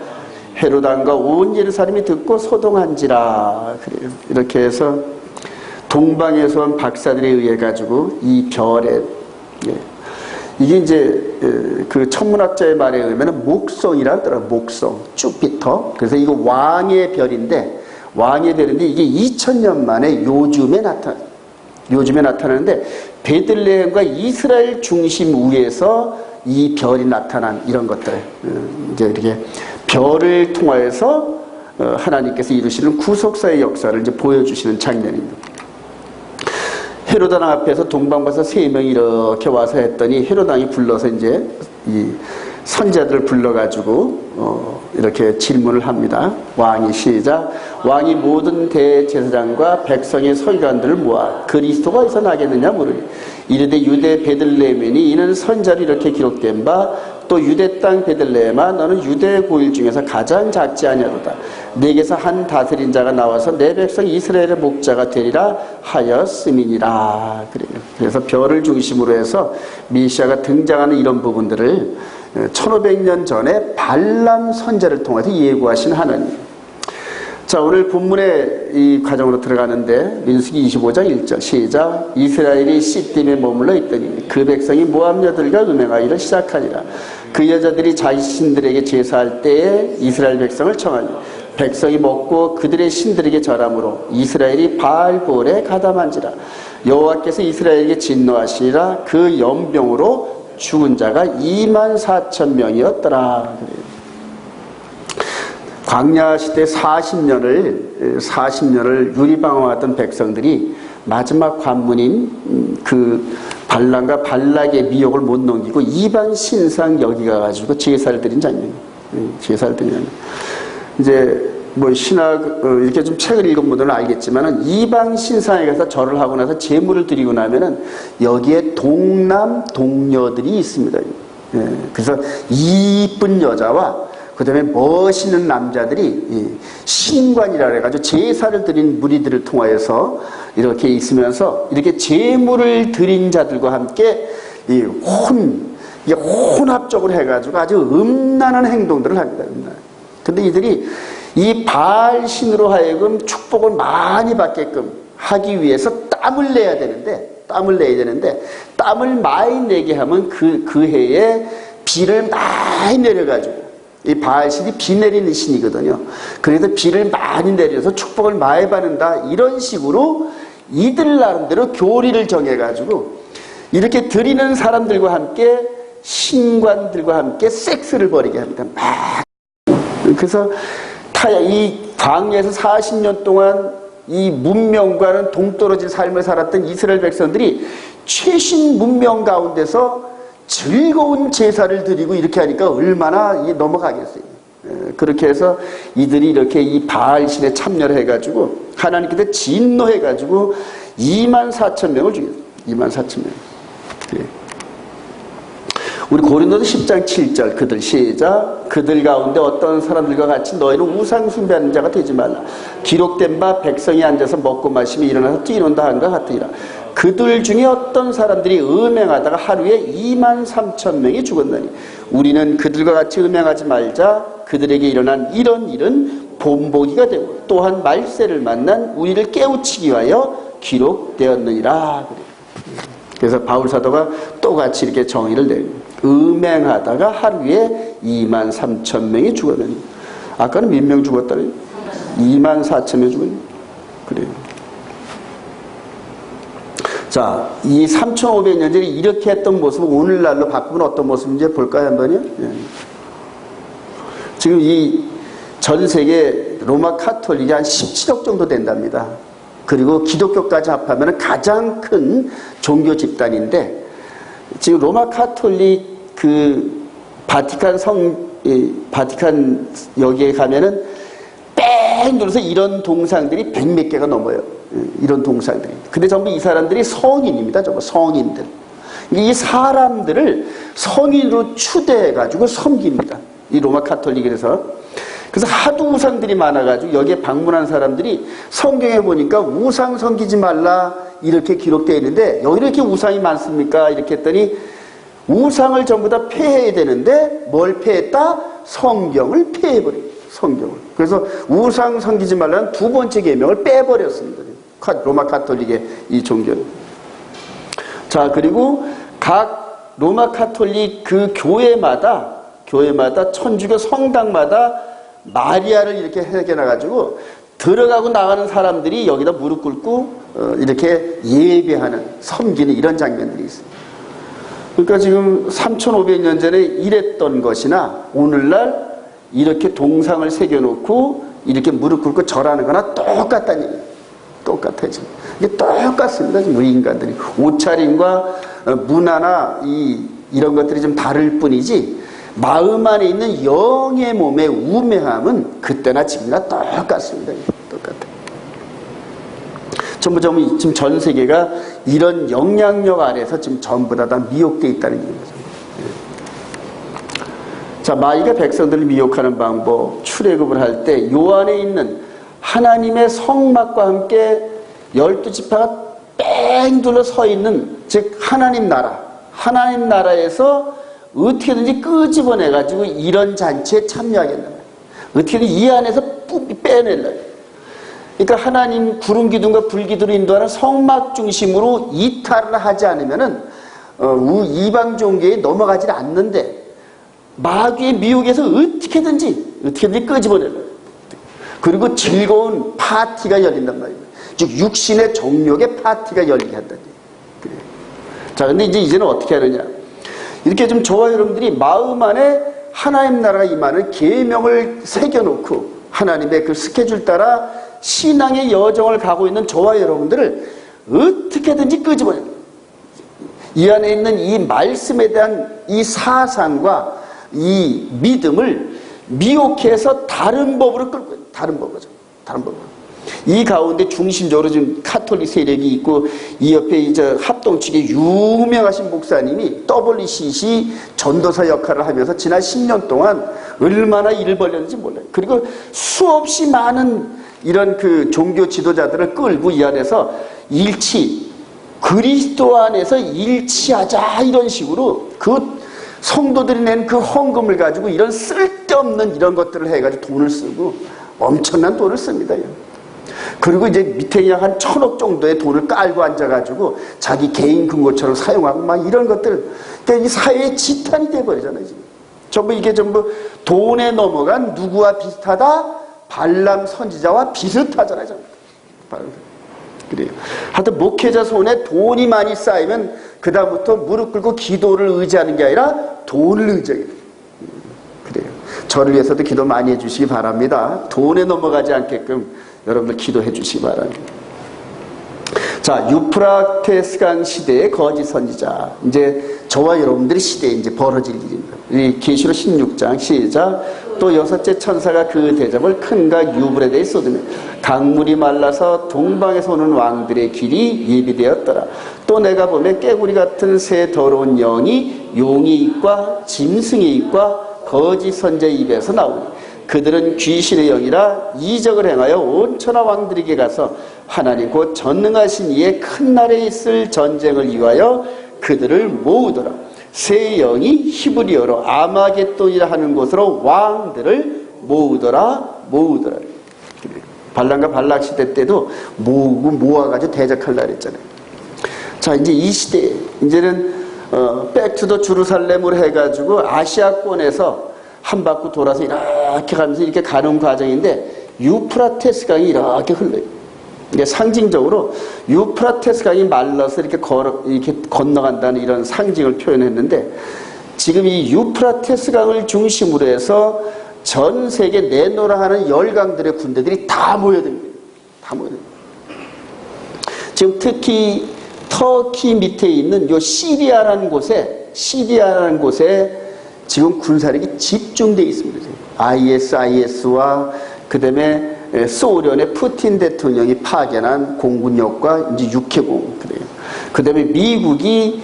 헤롯 왕과 온 예루살렘이 듣고 소동한지라. 그래요. 이렇게 해서 동방에서 온 박사들에 의해 가지고 이 별에, 이게 이제 그 천문학자의 말에 의하면 목성이라 하더라고요. 목성, 주피터. 그래서 이거 왕의 별인데 이게 2000년 만에 요즘에 나타나는데 베들레헴과 이스라엘 중심 위에서 이 별이 나타난 이런 것들, 이제 이렇게 별을 통하여서 하나님께서 이루시는 구속사의 역사를 이제 보여주시는 장면입니다. 헤롯 왕 앞에서 동방에서 3명이 이렇게 와서 했더니 헤롯 왕이 불러서 이제 이 선자들을 불러가지고 이렇게 질문을 합니다. 왕이 시작. 왕이 모든 대제사장과 백성의 서기관들을 모아 그리스도가 어디서 나겠느냐 물으니 이르되 유대 베들레헴이니 이는 선자로 이렇게 기록된 바 또 유대 땅 베들레헴아 너는 유대 고일 중에서 가장 작지 아니하도다. 내게서 한 다스린 자가 나와서 내 백성 이스라엘의 목자가 되리라 하였음이니라. 그래서 별을 중심으로 해서 메시아가 등장하는 이런 부분들을 1500년 전에 발람 선자를 통해서 예고하신 하나님. 자, 오늘 본문의 이 과정으로 들어가는데 민수기 25장 1절 시작. 이스라엘이 시딤에 머물러 있더니 그 백성이 모압 여들과 음행하기를 시작하니라. 그 여자들이 자신들에게 제사할 때에 이스라엘 백성을 청하니 백성이 먹고 그들의 신들에게 절함으로 이스라엘이 바알볼에 가담한지라. 여호와께서 이스라엘에게 진노하시니라. 그 연병으로 죽은 자가 24,000명이었더라. 광야 시대 40년을 유리방황하던 백성들이 마지막 관문인 그 발람과 발락의 미혹을 못 넘기고 이방 신상 여기 가가지고 제사를 드린 장면이에요. 제사를 드린 장면. 이제 뭐 신학 이렇게 좀 책을 읽은 분들은 알겠지만은 이방 신상에 가서 절을 하고 나서 제물을 드리고 나면은 여기에 동남 동녀들이 있습니다. 그래서 이쁜 여자와 그 다음에 멋있는 남자들이 신관이라 해가지고 제사를 드린 무리들을 통하여서 이렇게 있으면서 이렇게 제물을 드린 자들과 함께 혼합적으로 해가지고 아주 음란한 행동들을 합니다. 근데 이들이 이 바알 신으로 하여금 축복을 많이 받게끔 하기 위해서 땀을 내야 되는데 땀을 많이 내게 하면 그 해에 비를 많이 내려가지고 이 바알신이 비 내리는 신이거든요. 그래서 비를 많이 내려서 축복을 많이 받는다. 이런 식으로 이들 나름대로 교리를 정해가지고 이렇게 드리는 사람들과 함께 신관들과 함께 섹스를 벌이게 합니다. 막. 그래서 이 광야에서 40년 동안 이 문명과는 동떨어진 삶을 살았던 이스라엘 백성들이 최신 문명 가운데서 즐거운 제사를 드리고 이렇게 하니까 얼마나 넘어가겠어요. 그렇게 해서 이들이 이렇게 이 바알신에 참여를 해가지고 하나님께서 진노해가지고 24,000명을 죽였어요. 24,000명. 그래. 우리 고린도서 10장 7절 그들 시작. 그들 가운데 어떤 사람들과 같이 너희는 우상 숭배하는 자가 되지 말라. 기록된 바 백성이 앉아서 먹고 마시며 일어나서 뛰논다 한과 같으니라. 그들 중에 어떤 사람들이 음행하다가 하루에 23,000명이 죽었나니 우리는 그들과 같이 음행하지 말자. 그들에게 일어난 이런 일은 본보기가 되고 또한 말세를 만난 우리를 깨우치기 위하여 기록되었느니라. 그래서 바울 사도가 똑같이 이렇게 정의를 내립니다. 음행하다가 하루에 23,000명이 죽었느니 아까는 몇 명 죽었다래요? 24,000명 죽었니? 그래요. 자, 이 3,500년 전에 이렇게 했던 모습을 오늘날로 바꾸면 어떤 모습인지 볼까요, 한번요? 예. 지금 이 전 세계 로마 카톨릭이 한 17억 정도 된답니다. 그리고 기독교까지 합하면 가장 큰 종교 집단인데 지금 로마 카톨릭 그 바티칸 바티칸 여기에 가면은 뺑 돌아서 이런 동상들이 100몇 개가 넘어요. 이런 동상들이. 근데 전부 이 사람들이 성인입니다. 전부 성인들. 이 사람들을 성인으로 추대해가지고 섬깁니다. 이 로마 카톨릭에서. 그래서 하도 우상들이 많아가지고 여기에 방문한 사람들이 성경에 보니까 우상 섬기지 말라 이렇게 기록되어 있는데 여기 이렇게 우상이 많습니까? 이렇게 했더니 우상을 전부 다 폐해야 되는데 뭘 폐했다? 성경을 폐해버립니다. 성경을. 그래서 우상 섬기지 말라는 두 번째 계명을 빼버렸습니다. 로마 카톨릭의 이 종교는. 자, 그리고 각 로마 카톨릭 그 교회마다 천주교 성당마다 마리아를 이렇게 새겨놔가지고 들어가고 나가는 사람들이 여기다 무릎 꿇고 이렇게 예배하는, 섬기는 이런 장면들이 있습니다. 그러니까 지금 3,500년 전에 이랬던 것이나 오늘날 이렇게 동상을 새겨놓고 이렇게 무릎 꿇고 절하는 거나 똑같다는 얘기예요. 똑같아요. 지금. 이게 똑같습니다. 지금 우리 인간들이. 옷차림과 문화나 이런 것들이 좀 다를 뿐이지 마음 안에 있는 영의 몸의 우매함은 그때나 지금이나 똑같습니다. 똑같아요. 전부 지금 전 세계가 이런 영향력 아래서 지금 전부 다 미혹되어 있다는 얘기죠. 자, 마귀가 백성들을 미혹하는 방법, 출애굽을 할 때 요 안에 있는 하나님의 성막과 함께 12지파가 뺑 둘러 서 있는, 즉 하나님 나라에서 어떻게든지 끄집어내가지고 이런 잔치에 참여하겠다. 어떻게든 이 안에서 빼내려고. 그러니까 하나님 구름 기둥과 불 기둥을 인도하는 성막 중심으로 이탈을 하지 않으면은 이방 종교에 넘어가지 않는데 마귀의 미혹에서 어떻게든지 끄집어내려고. 그리고 즐거운 파티가 열린단 말이에요. 즉 육신의 정욕의 파티가 열리게 한다는 얘기예요. 자, 근데 이제는 어떻게 하느냐? 이렇게 좀 저와 여러분들이 마음 안에 하나님 나라가 임하는 계명을 새겨놓고 하나님의 그 스케줄 따라 신앙의 여정을 가고 있는 저와 여러분들을 어떻게든지 끄집어내요. 이 안에 있는 이 말씀에 대한 이 사상과 이 믿음을 미혹해서 다른 법으로 끌고 있는, 다른 법으로. 이 가운데 중심적으로 지금 카톨릭 세력이 있고 이 옆에 이제 합동 측의 유명하신 목사님이 WCC 전도사 역할을 하면서 지난 10년 동안 얼마나 일을 벌였는지 몰라요. 그리고 수없이 많은 이런 그 종교 지도자들을 끌고 이 안에서 그리스도 안에서 일치하자 이런 식으로 그 성도들이 낸 그 헌금을 가지고 이런 쓸데없는 이런 것들을 해가지고 돈을 쓰고 엄청난 돈을 씁니다. 그리고 이제 밑에 그냥 한 1,000억 정도의 돈을 깔고 앉아가지고 자기 개인 금고처럼 사용하고 막 이런 것들. 그러니까 이 사회의 지탄이 돼버리잖아요, 지금. 전부 이게 전부 돈에 넘어간 누구와 비슷하다? 발람 선지자와 비슷하잖아요. 그래요. 하여튼 목회자 손에 돈이 많이 쌓이면 그다음부터 무릎 꿇고 기도를 의지하는 게 아니라 돈을 의지하게 돼요. 그래요. 저를 위해서도 기도 많이 해주시기 바랍니다. 돈에 넘어가지 않게끔 여러분들 기도해 주시기 바랍니다. 자, 유프라테스 강 시대의 거짓 선지자. 이제 저와 여러분들의 시대에 이제 벌어질 일입니다. 이 계시록 16장 시작. 또 여섯째 천사가 그 대접을 큰 강 유브라데에 쏟으며 강물이 말라서 동방에서 오는 왕들의 길이 예비되었더라. 또 내가 보면 깨구리 같은 새 더러운 영이 용의 입과 짐승의 입과 거짓 선지자의 입에서 나오니 그들은 귀신의 영이라 이적을 행하여 온 천하 왕들에게 가서 하나님 곧 전능하신 이의 큰 날에 있을 전쟁을 위하여 그들을 모으더라. 새 영이 히브리어로 아마겟돈이라 하는 곳으로 왕들을 모으더라. 발람과 발락 시대 때도 모아가지고 대적하려고 했잖아요. 자, 이제 이 시대에 이제는 백투더 주루살렘으로 해가지고 아시아권에서 한 바퀴 돌아서 이렇게 가면서 이렇게 가는 과정인데 유프라테스 강이 이렇게 흘러요. 이게 상징적으로 유프라테스 강이 말라서 이렇게 건너간다는 이런 상징을 표현했는데 지금 이 유프라테스 강을 중심으로 해서 전 세계 내노라 하는 열강들의 군대들이 다 모여듭니다. 다 모여듭니다. 지금 특히 터키 밑에 있는 요 시리아라는 곳에 지금 군사력이 집중되어 있습니다. ISIS와 그 다음에 소련의 푸틴 대통령이 파견한 공군력과 이제 육해공 그래요. 그 다음에 미국이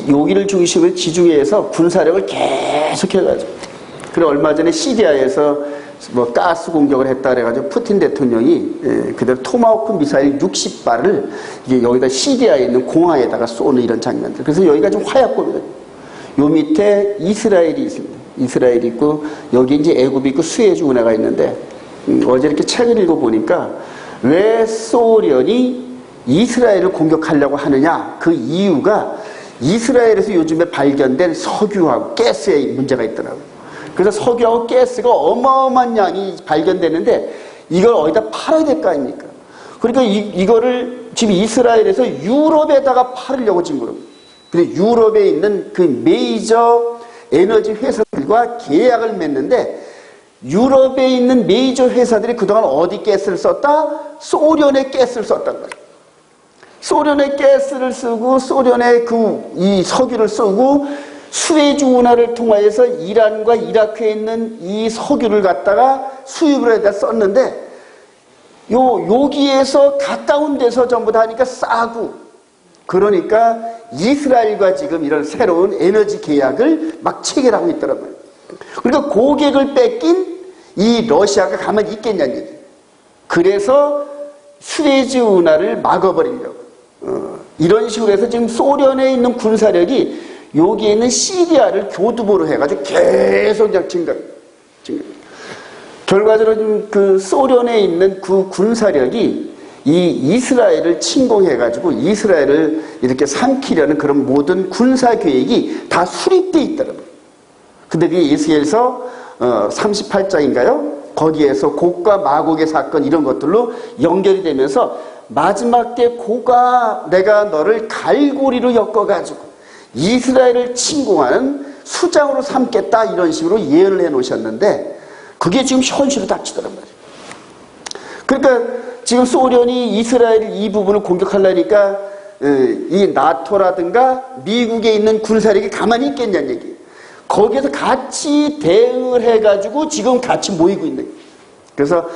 여기를 중심으로 지중해에서 군사력을 계속해가지고 그리고 얼마 전에 시리아에서 뭐 가스 공격을 했다 그래가지고 푸틴 대통령이 그대로 토마호크 미사일 60발을 이게 여기다 시리아에 있는 공항에다가 쏘는 이런 장면들. 그래서 여기가 좀 화약고거든요. 요 밑에 이스라엘이 있습니다. 이스라엘이 있고 여기 이제 애굽이 있고 수에즈 운하가 있는데 어제 이렇게 책을 읽어보니까 왜 소련이 이스라엘을 공격하려고 하느냐 그 이유가 이스라엘에서 요즘에 발견된 석유하고 가스에 문제가 있더라고요. 그래서 석유하고 가스가 어마어마한 양이 발견되는데 이걸 어디다 팔아야 될 거 아닙니까? 그러니까 이거를 지금 이스라엘에서 유럽에다가 팔으려고 지금 그럽니다. 근데 유럽에 있는 그 메이저 에너지 회사들과 계약을 맺는데 유럽에 있는 메이저 회사들이 그동안 어디 가스를 썼다? 소련의 가스를 썼단 말이에요. 소련의 가스를 쓰고 소련의 이 석유를 쓰고 수에즈 운하를 통하여서 이란과 이라크에 있는 이 석유를 갖다가 수입을 해다 썼는데 여기에서 가까운 데서 전부 다 하니까 싸고 그러니까 이스라엘과 지금 이런 새로운 에너지 계약을 막 체결하고 있더란 말이에요. 그러니까 고객을 뺏긴 이 러시아가 가만히 있겠냐는 얘기예요. 그래서 수에즈 운하를 막아버리려고 이런 식으로 해서 지금 소련에 있는 군사력이 여기에 있는 시리아를 교두보로 해가지고 계속 증가해요. 결과적으로 지금 그 소련에 있는 그 군사력이 이 이스라엘을 침공해가지고 이스라엘을 이렇게 삼키려는 그런 모든 군사 계획이 다 수립되어 있더라고요. 근데 그게 에스겔서 38장인가요? 거기에서 곡과 마곡의 사건 이런 것들로 연결이 되면서 마지막 때 고가 내가 너를 갈고리로 엮어가지고 이스라엘을 침공하는 수장으로 삼겠다 이런 식으로 예언을 해놓으셨는데 그게 지금 현실로 닥치더란 말이에요. 그러니까 지금 소련이 이스라엘 이 부분을 공격하려니까 이 나토라든가 미국에 있는 군사력이 가만히 있겠냐는 얘기예요. 거기에서 같이 대응을 해가지고 지금 같이 모이고 있는 거예요. 그래서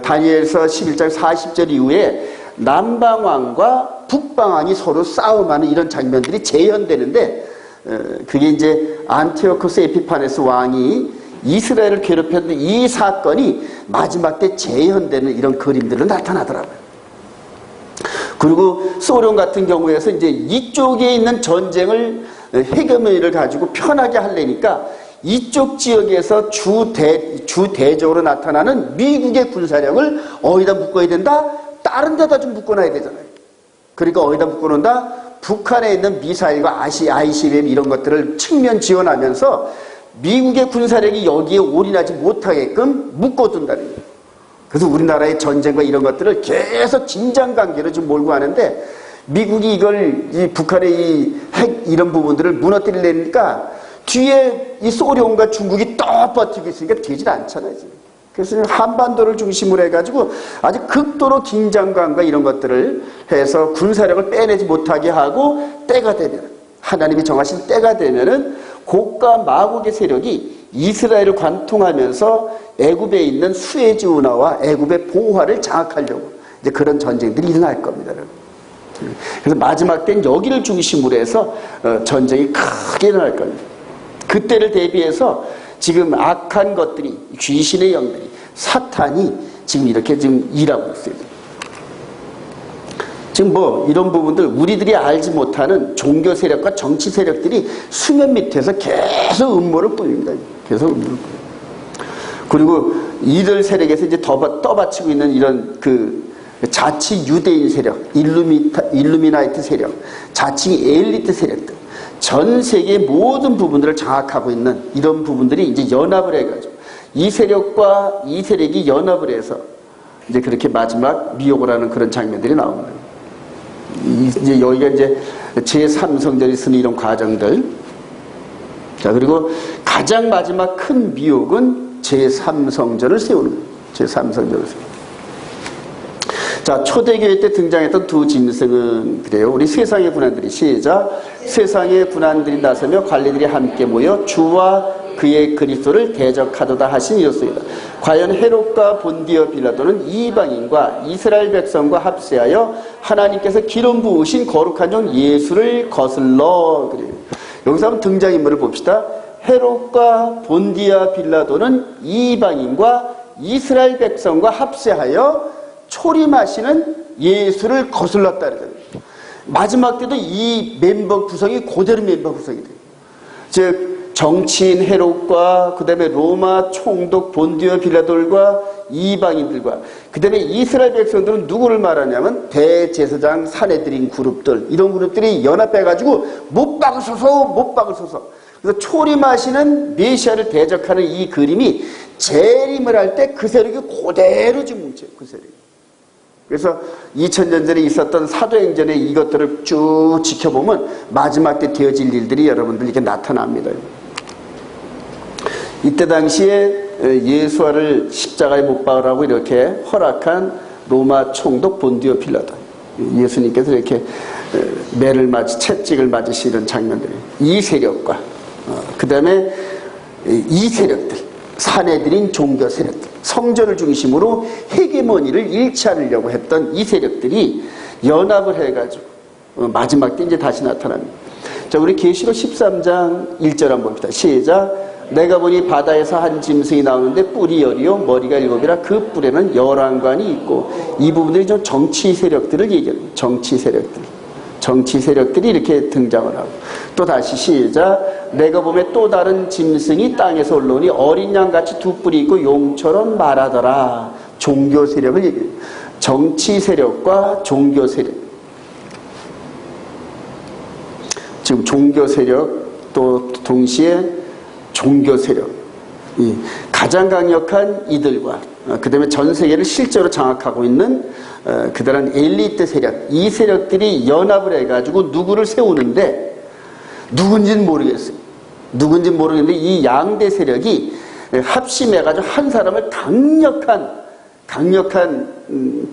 다니엘서 11장 40절 이후에 남방왕과 북방왕이 서로 싸움하는 이런 장면들이 재현되는데 그게 이제 안티오코스 에피파네스 왕이 이스라엘을 괴롭혔는데 이 사건이 마지막 때 재현되는 이런 그림들로 나타나더라고요. 그리고 소련 같은 경우에서 이제 이쪽에 있는 전쟁을 해결을 가지고 편하게 하려니까 이쪽 지역에서 주대적으로 나타나는 미국의 군사력을 어디다 묶어야 된다? 다른 데다 좀 묶어놔야 되잖아요. 그러니까 어디다 묶어놓는다? 북한에 있는 미사일과 ICBM 이런 것들을 측면 지원하면서 미국의 군사력이 여기에 올인하지 못하게끔 묶어둔다는 거예요. 그래서 우리나라의 전쟁과 이런 것들을 계속 긴장관계로 지금 몰고 가는데, 미국이 이걸 이 북한의 이 핵 이런 부분들을 무너뜨리려니까 뒤에 이 소련과 중국이 또 버티고 있으니까 되질 않잖아요, 지금. 그래서 한반도를 중심으로 해가지고 아주 극도로 긴장감과 이런 것들을 해서 군사력을 빼내지 못하게 하고, 때가 되면, 하나님이 정하신 때가 되면은 고가 마국의 세력이 이스라엘을 관통하면서 애굽에 있는 수에즈 운하와 애굽의 보화를 장악하려고 이제 그런 전쟁들이 일어날 겁니다. 그래서 마지막 때는 여기를 중심으로 해서 전쟁이 크게 일어날 겁니다. 그때를 대비해서 지금 악한 것들이, 귀신의 영들이, 사탄이 지금 이렇게 지금 일하고 있어요. 지금 뭐 이런 부분들 우리들이 알지 못하는 종교 세력과 정치 세력들이 수면 밑에서 계속 음모를 뿌립니다. 계속 음모를 뿌립니다. 그리고 이들 세력에서 이제 떠받치고 있는 이런 그 자치 유대인 세력, 일루미나이트 세력, 자칭 엘리트 세력들, 전 세계의 모든 부분들을 장악하고 있는 이런 부분들이 이제 연합을 해가지고 이 세력과 이 세력이 연합을 해서 이제 그렇게 마지막 미혹을 하는 그런 장면들이 나옵니다. 이제 여기가 이제 제3성전이 쓰는 이런 과정들. 자, 그리고 가장 마지막 큰 미혹은 제3성전을 세우는 거예요. 제3성전을 세우는. 자, 초대교회 때 등장했던 두 짐승은 그래요. 우리 세상의 군환들이, 시작. 세상의 군환들이 나서며 관리들이 함께 모여 주와 그의 그리스도를 대적하도다 하신 이었습니다. 과연 헤롯과 본디어 빌라도는 이방인과 이스라엘 백성과 합세하여 하나님께서 기름 부으신 거룩한 종 예수를 거슬러, 그래요. 여기서 한번 등장인물을 봅시다. 헤롯과 본디아 빌라도는 이방인과 이스라엘 백성과 합세하여 초림하시는 예수를 거슬렀다. 마지막 때도 이 멤버 구성이 그대로 멤버 구성이 돼요. 즉 정치인 헤롯과 그 다음에 로마 총독 본디오 빌라도들과 이방인들과 그 다음에 이스라엘 백성들은 누구를 말하냐면 대제사장 사내들인 그룹들, 이런 그룹들이 연합해가지고 못 박으소서. 그래서 초림하시는 메시아를 대적하는 이 그림이 재림을 할 때 그 세력이 그대로 지금 뭉쳐요. 그 세력이. 그래서 2000년 전에 있었던 사도행전의 이것들을 쭉 지켜보면 마지막 때 되어질 일들이 여러분들 이렇게 나타납니다. 이때 당시에 예수와를 십자가에 못 박으라고 이렇게 허락한 로마 총독 본디오 빌라도, 예수님께서 이렇게 매를 맞이 채찍을 맞으시는 장면들이, 이 세력과 그 다음에 이 세력들, 사내들인 종교 세력들, 성전을 중심으로 헤게모니를 일치하려고 했던 이 세력들이 연합을 해가지고 마지막 때 이제 다시 나타납니다. 자, 우리 계시록 13장 1절 한번 봅시다. 시작. 내가 보니 바다에서 한 짐승이 나오는데 뿔이 열이요 머리가 7이라 그 뿔에는 열왕관이 있고, 이 부분들이 좀 정치 세력들을 얘기합니다. 정치 세력들이 이렇게 등장을 하고, 또 다시 시작. 내가 보면 또 다른 짐승이 땅에서 올라오니 어린 양같이 두 뿔이 있고 용처럼 말하더라. 종교 세력을 얘기해요. 정치 세력과 종교 세력. 지금 종교 세력 또 동시에 종교 세력, 이 가장 강력한 이들과 그 다음에 전 세계를 실제로 장악하고 있는 그다란 엘리트 세력, 이 세력들이 연합을 해가지고 누구를 세우는데 누군지는 모르겠어요. 누군지는 모르겠는데 이 양대 세력이 합심해가지고 한 사람을 강력한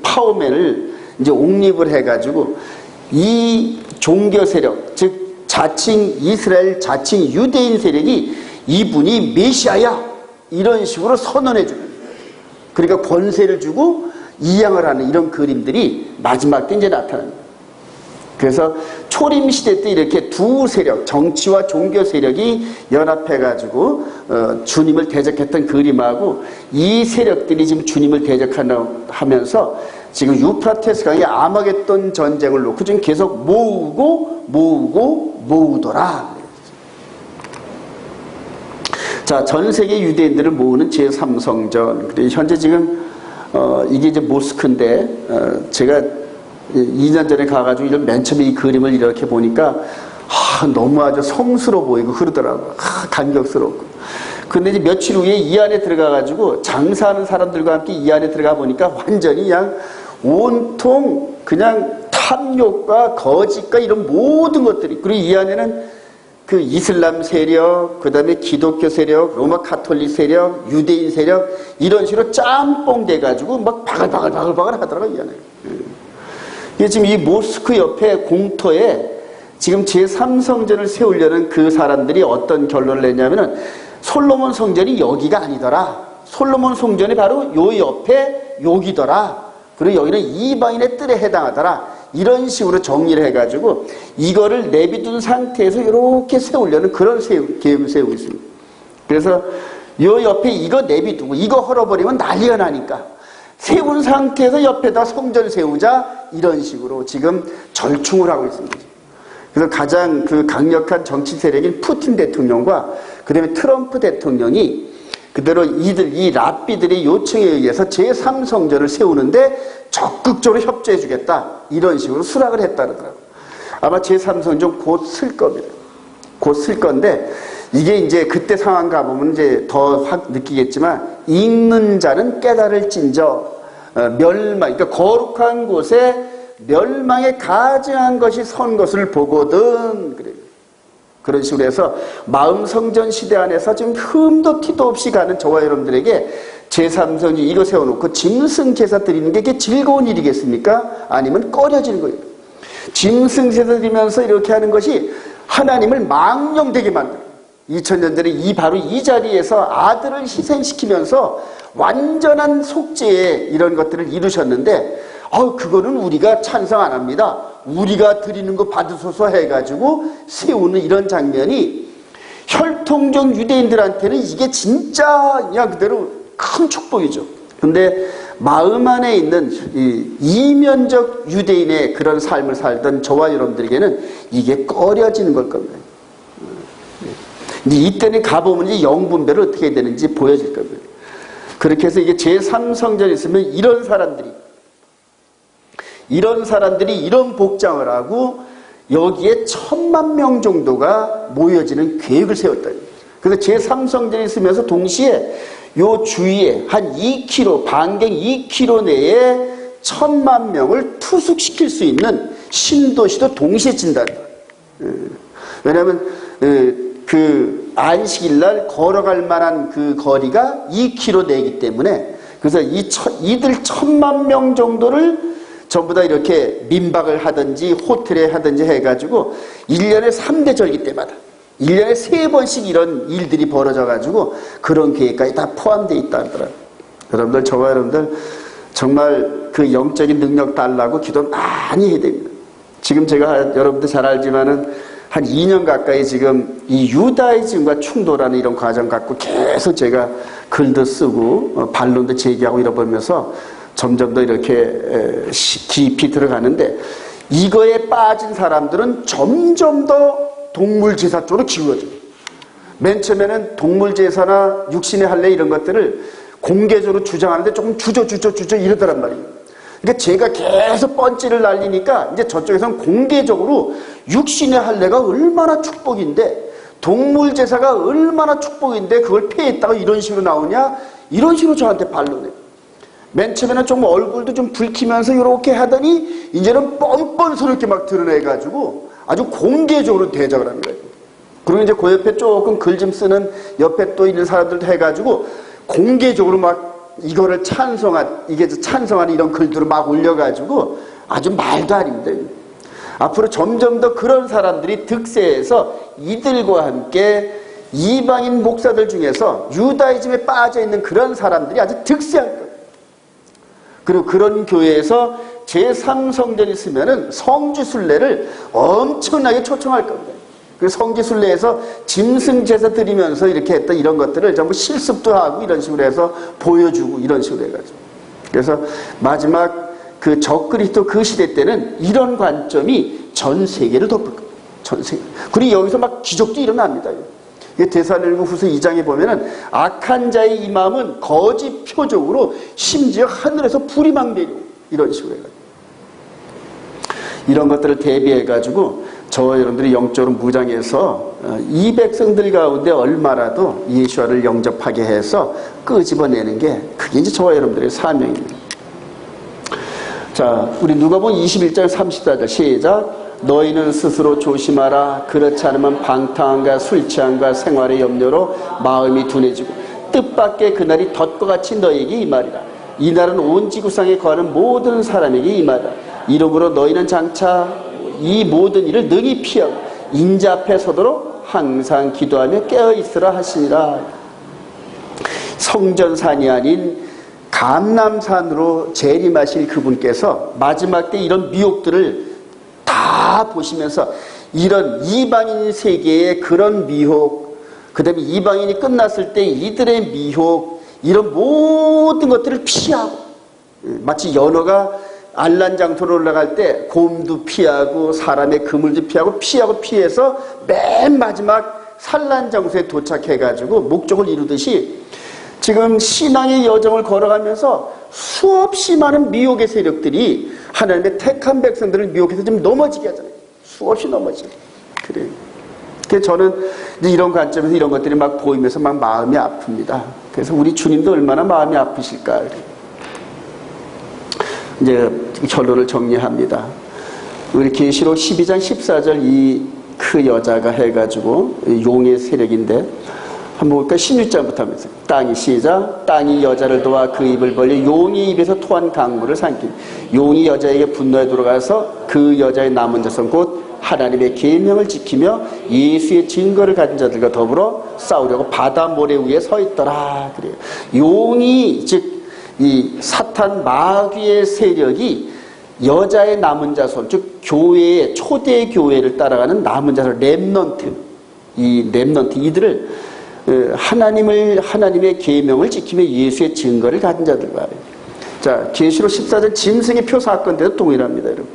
파워맨을 이제 옹립을 해가지고 이 종교 세력, 즉 자칭 이스라엘, 자칭 유대인 세력이 이분이 메시아야, 이런 식으로 선언해 주는, 그러니까 권세를 주고 이양을 하는 이런 그림들이 마지막 때 이제 나타납니다. 그래서 초림 시대 때 이렇게 두 세력, 정치와 종교 세력이 연합해가지고 주님을 대적했던 그림하고, 이 세력들이 지금 주님을 대적한다고 하면서 지금 유프라테스 강의 아마겟돈 전쟁을 놓고 지금 계속 모으더라. 자, 전 세계 유대인들을 모으는 제3성전. 그리고 현재 지금 이게 이제 모스크인데, 제가 2년 전에 가가지고 이런 맨 처음에 이 그림을 이렇게 보니까 너무 아주 성스러워 보이고 그러더라고요. 감격스럽고. 근데 이제 며칠 후에 이 안에 들어가가지고 장사하는 사람들과 함께 이 안에 들어가 보니까 완전히 그냥 온통 그냥 탐욕과 거짓과 이런 모든 것들이, 그리고 이 안에는 그 이슬람 세력, 그 다음에 기독교 세력, 로마 카톨릭 세력, 유대인 세력, 이런 식으로 짬뽕 돼가지고 막 바글바글 하더라고요, 이 안에. 이게 지금 이 모스크 옆에 공터에 지금 제3성전을 세우려는 그 사람들이 어떤 결론을 냈냐면은 솔로몬 성전이 여기가 아니더라. 솔로몬 성전이 바로 요 옆에 여기더라. 그리고 여기는 이방인의 뜰에 해당하더라. 이런 식으로 정리를 해가지고 이거를 내비둔 상태에서 이렇게 세우려는 그런 계획을 세우고 있습니다. 그래서 요 옆에 이거 내비두고 이거 헐어버리면 난리가 나니까 세운 상태에서 옆에다 성전 세우자, 이런 식으로 지금 절충을 하고 있습니다. 그래서 가장 그 강력한 정치 세력인 푸틴 대통령과 그 다음에 트럼프 대통령이 그대로 이 랍비들의 요청에 의해서 제3성전을 세우는데 적극적으로 협조해 주겠다, 이런 식으로 수락을 했다더라고요. 아마 제3성전 곧 쓸 겁니다. 곧 쓸 건데 이게 이제 그때 상황 가보면 이제 더 확 느끼겠지만, 읽는 자는 깨달을진저 멸망, 그러니까 거룩한 곳에 멸망에 가증한 것이 선 것을 보거든, 그래요. 그런 식으로 해서 마음 성전 시대 안에서 지금 흠도 티도 없이 가는 저와 여러분들에게 제3성전 이거 세워놓고 짐승 제사 드리는 게 즐거운 일이겠습니까? 아니면 꺼려지는 거예요. 짐승 제사 드리면서 이렇게 하는 것이 하나님을 망령되게 만들어요. 2000년 전에 바로 이 자리에서 아들을 희생시키면서 완전한 속죄에 이런 것들을 이루셨는데, 그거는 우리가 찬성 안 합니다. 우리가 드리는 거 받으소서 해가지고 세우는 이런 장면이 혈통적 유대인들한테는 이게 진짜 그냥 그대로 큰 축복이죠. 근데 마음 안에 있는 이면적 유대인의 그런 삶을 살던 저와 여러분들에게는 이게 꺼려지는 걸 겁니다. 근데 이때는 가보면 이제 영분별을 어떻게 해야 되는지 보여질 겁니다. 그렇게 해서 이게 제3성전이 있으면 이런 사람들이 이런 복장을 하고 여기에 1000만 명 정도가 모여지는 계획을 세웠다. 그래서 제3성전이 있으면서 동시에 요 주위에 한 2km, 반경 2km 내에 1000만 명을 투숙시킬 수 있는 신도시도 동시에 진단다. 왜냐하면 그 안식일날 걸어갈 만한 그 거리가 2km 내기 때문에, 그래서 이들 1000만 명 정도를 전부 다 이렇게 민박을 하든지 호텔에 하든지 해가지고 1년에 3대 절기 때마다 1년에 3번씩 이런 일들이 벌어져가지고 그런 계획까지 다 포함되어 있다 하더라고요. 여러분들, 저와 여러분들 정말 그 영적인 능력 달라고 기도 많이 해야 됩니다. 지금 제가 여러분들 잘 알지만은 한 2년 가까이 지금 이 유다이즘과 충돌하는 이런 과정 갖고 계속 제가 글도 쓰고 반론도 제기하고 이러면서 점점 더 이렇게 깊이 들어가는데, 이거에 빠진 사람들은 점점 더 동물제사 쪽으로 기울어져요. 맨 처음에는 동물제사나 육신의 할례 이런 것들을 공개적으로 주장하는데 조금 주저 이러더란 말이에요. 그러니까 제가 계속 뻔찌를 날리니까 이제 저쪽에서는 공개적으로 육신의 할례가 얼마나 축복인데, 동물제사가 얼마나 축복인데 그걸 폐했다고 이런 식으로 나오냐, 이런 식으로 저한테 반론해요. 맨 처음에는 좀 얼굴도 좀 붉히면서 이렇게 하더니 이제는 뻔뻔스럽게 막 드러내가지고 아주 공개적으로 대적을 하는 거예요. 그리고 이제 그 옆에 조금 글 좀 쓰는 옆에 또 있는 사람들도 해가지고 공개적으로 막 이거를 찬성하는 이런 글들을 막 올려가지고 아주 말도 아닙니다. 앞으로 점점 더 그런 사람들이 득세해서 이들과 함께 이방인 목사들 중에서 유다이즘에 빠져있는 그런 사람들이 아주 득세할 거예요. 그리고 그런 교회에서 제3성전이 있으면은 성지순례를 엄청나게 초청할 겁니다. 그 성지순례에서 짐승 제사 드리면서 이렇게 했던 이런 것들을 전부 실습도 하고 이런 식으로 해서 보여주고 이런 식으로 해가지고. 그래서 마지막 그 적그리스도 그 시대 때는 이런 관점이 전 세계를 덮을 겁니다. 전 세계. 그리고 여기서 막 기적도 일어납니다. 데살로니가후서 2장에 보면은 악한 자의 이 마음은 거짓 표적으로 심지어 하늘에서 불이 막 내리고 이런 식으로 해가지고 이런 것들을 대비해가지고 저와 여러분들이 영적으로 무장해서 이 백성들 가운데 얼마라도 예수와를 영접하게 해서 끄집어내는 게 그게 이제 저와 여러분들의 사명입니다. 자, 우리 누가복음 21장 34절 시작. 너희는 스스로 조심하라. 그렇지 않으면 방탕함과 술취함과 생활의 염려로 마음이 둔해지고 뜻밖의 그날이 덫과 같이 너희에게 임하리라. 이 날은 온 지구상에 거하는 모든 사람에게 임하리라. 이러므로 너희는 장차 이 모든 일을 능히 피하고 인자 앞에 서도록 항상 기도하며 깨어있으라 하시니라. 성전산이 아닌 감람산으로 재림하실 그분께서 마지막 때 이런 미혹들을 다 보시면서 이런 이방인 세계의 그런 미혹, 그 다음에 이방인이 끝났을 때 이들의 미혹, 이런 모든 것들을 피하고, 마치 연어가 안란장터로 올라갈 때 곰도 피하고 사람의 그물도 피하고 피해서 맨 마지막 산란장소에 도착해가지고 목적을 이루듯이 지금 신앙의 여정을 걸어가면서 수없이 많은 미혹의 세력들이 하나님의 택한 백성들을 미혹해서 좀 넘어지게 하잖아요. 수없이 넘어지게. 그래요. 그래서 저는 이제 이런 관점에서 이런 것들이 막 보이면서 막 마음이 아픕니다. 그래서 우리 주님도 얼마나 마음이 아프실까. 이제 결론을 정리합니다. 우리 계시록 12장 14절 그 여자가 해가지고 용의 세력인데 한번 볼까요? 16장부터 하면서 땅이 시작. 땅이 여자를 도와 그 입을 벌려 용이 입에서 토한 강물을 삼키니 용이 여자에게 분노에 들어가서 그 여자의 남은 자손 곧 하나님의 계명을 지키며 예수의 증거를 가진 자들과 더불어 싸우려고 바다 모래 위에 서 있더라. 그래요. 용이 즉 이 사탄 마귀의 세력이 여자의 남은 자손, 즉 교회의 초대 교회를 따라가는 남은 자손 렘넌트, 이 렘넌트 이들을 하나님의 계명을 지키며 예수의 증거를 가진 자들과. 자, 계시록 14절 짐승의 표 사건대로 동일합니다, 여러분.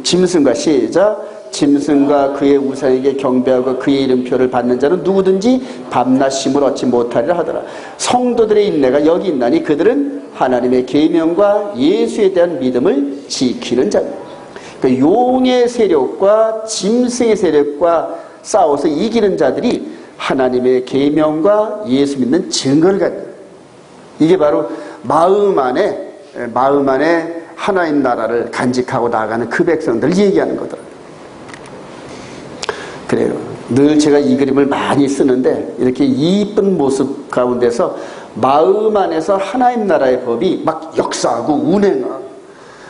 짐승과 시작. 짐승과 그의 우상에게 경배하고 그의 이름표를 받는 자는 누구든지 밤낮 쉼을 얻지 못하리라 하더라. 성도들의 인내가 여기 있나니 그들은 하나님의 계명과 예수에 대한 믿음을 지키는 자입니다. 그러니까 용의 세력과 짐승의 세력과 싸워서 이기는 자들이 하나님의 계명과 예수 믿는 증거를 갖는, 이게 바로 마음 안에 하나님 나라를 간직하고 나아가는 그 백성들을 얘기하는 거더라고요. 그래요. 늘 제가 이 그림을 많이 쓰는데 이렇게 이쁜 모습 가운데서 마음 안에서 하나님 나라의 법이 막 역사하고 운행하고,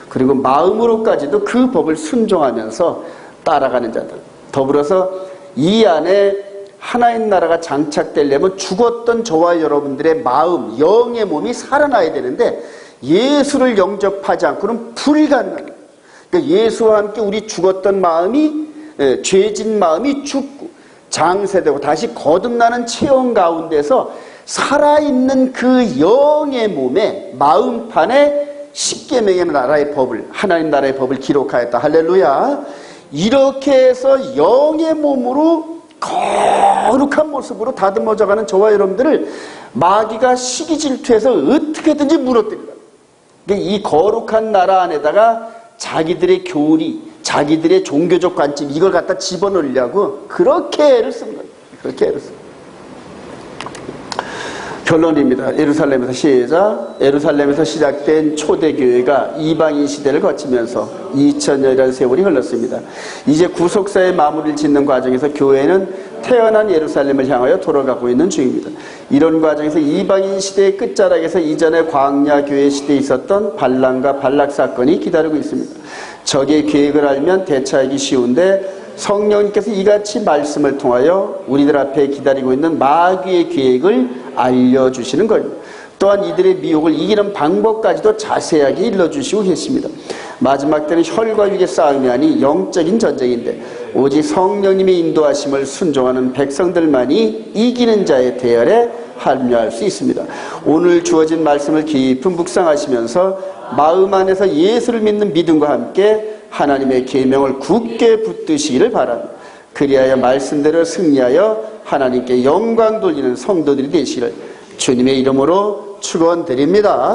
그리고 마음으로까지도 그 법을 순종하면서 따라가는 자들, 더불어서 이 안에 하나님 나라가 장착되려면 죽었던 저와 여러분들의 마음, 영의 몸이 살아나야 되는데 예수를 영접하지 않고는 불가능합니다. 그러니까 예수와 함께 우리 죽었던 마음이, 죄진 마음이 죽고 장세되고 다시 거듭나는 체험 가운데서 살아있는 그 영의 몸에 마음판에 십계명의 나라의 법을, 하나님 나라의 법을 기록하였다. 할렐루야. 이렇게 해서 영의 몸으로 거룩한 모습으로 다듬어져가는 저와 여러분들을 마귀가 시기 질투해서 어떻게든지 무너뜨린다. 이 거룩한 나라 안에다가 자기들의 교리, 자기들의 종교적 관점, 이걸 갖다 집어넣으려고 그렇게 애를 쓴 거예요. 그렇게 애를 쓴 거예요. 결론입니다. 예루살렘에서 시작. 예루살렘에서 시작된 초대교회가 이방인 시대를 거치면서 2000년이라는 세월이 흘렀습니다. 이제 구속사의 마무리를 짓는 과정에서 교회는 태어난 예루살렘을 향하여 돌아가고 있는 중입니다. 이런 과정에서 이방인 시대의 끝자락에서 이전에 광야교회 시대에 있었던 발람과 발락 사건이 기다리고 있습니다. 적의 계획을 알면 대처하기 쉬운데 성령님께서 이같이 말씀을 통하여 우리들 앞에 기다리고 있는 마귀의 계획을 알려주시는 겁니다. 또한 이들의 미혹을 이기는 방법까지도 자세하게 일러주시고 계십니다. 마지막 때는 혈과 육의 싸움이 아닌 영적인 전쟁인데 오직 성령님의 인도하심을 순종하는 백성들만이 이기는 자의 대열에 합류할 수 있습니다. 오늘 주어진 말씀을 깊이 묵상하시면서 마음 안에서 예수를 믿는 믿음과 함께 하나님의 계명을 굳게 붙드시기를 바랍니다. 그리하여 말씀대로 승리하여 하나님께 영광 돌리는 성도들이 되시기를 주님의 이름으로 축원드립니다.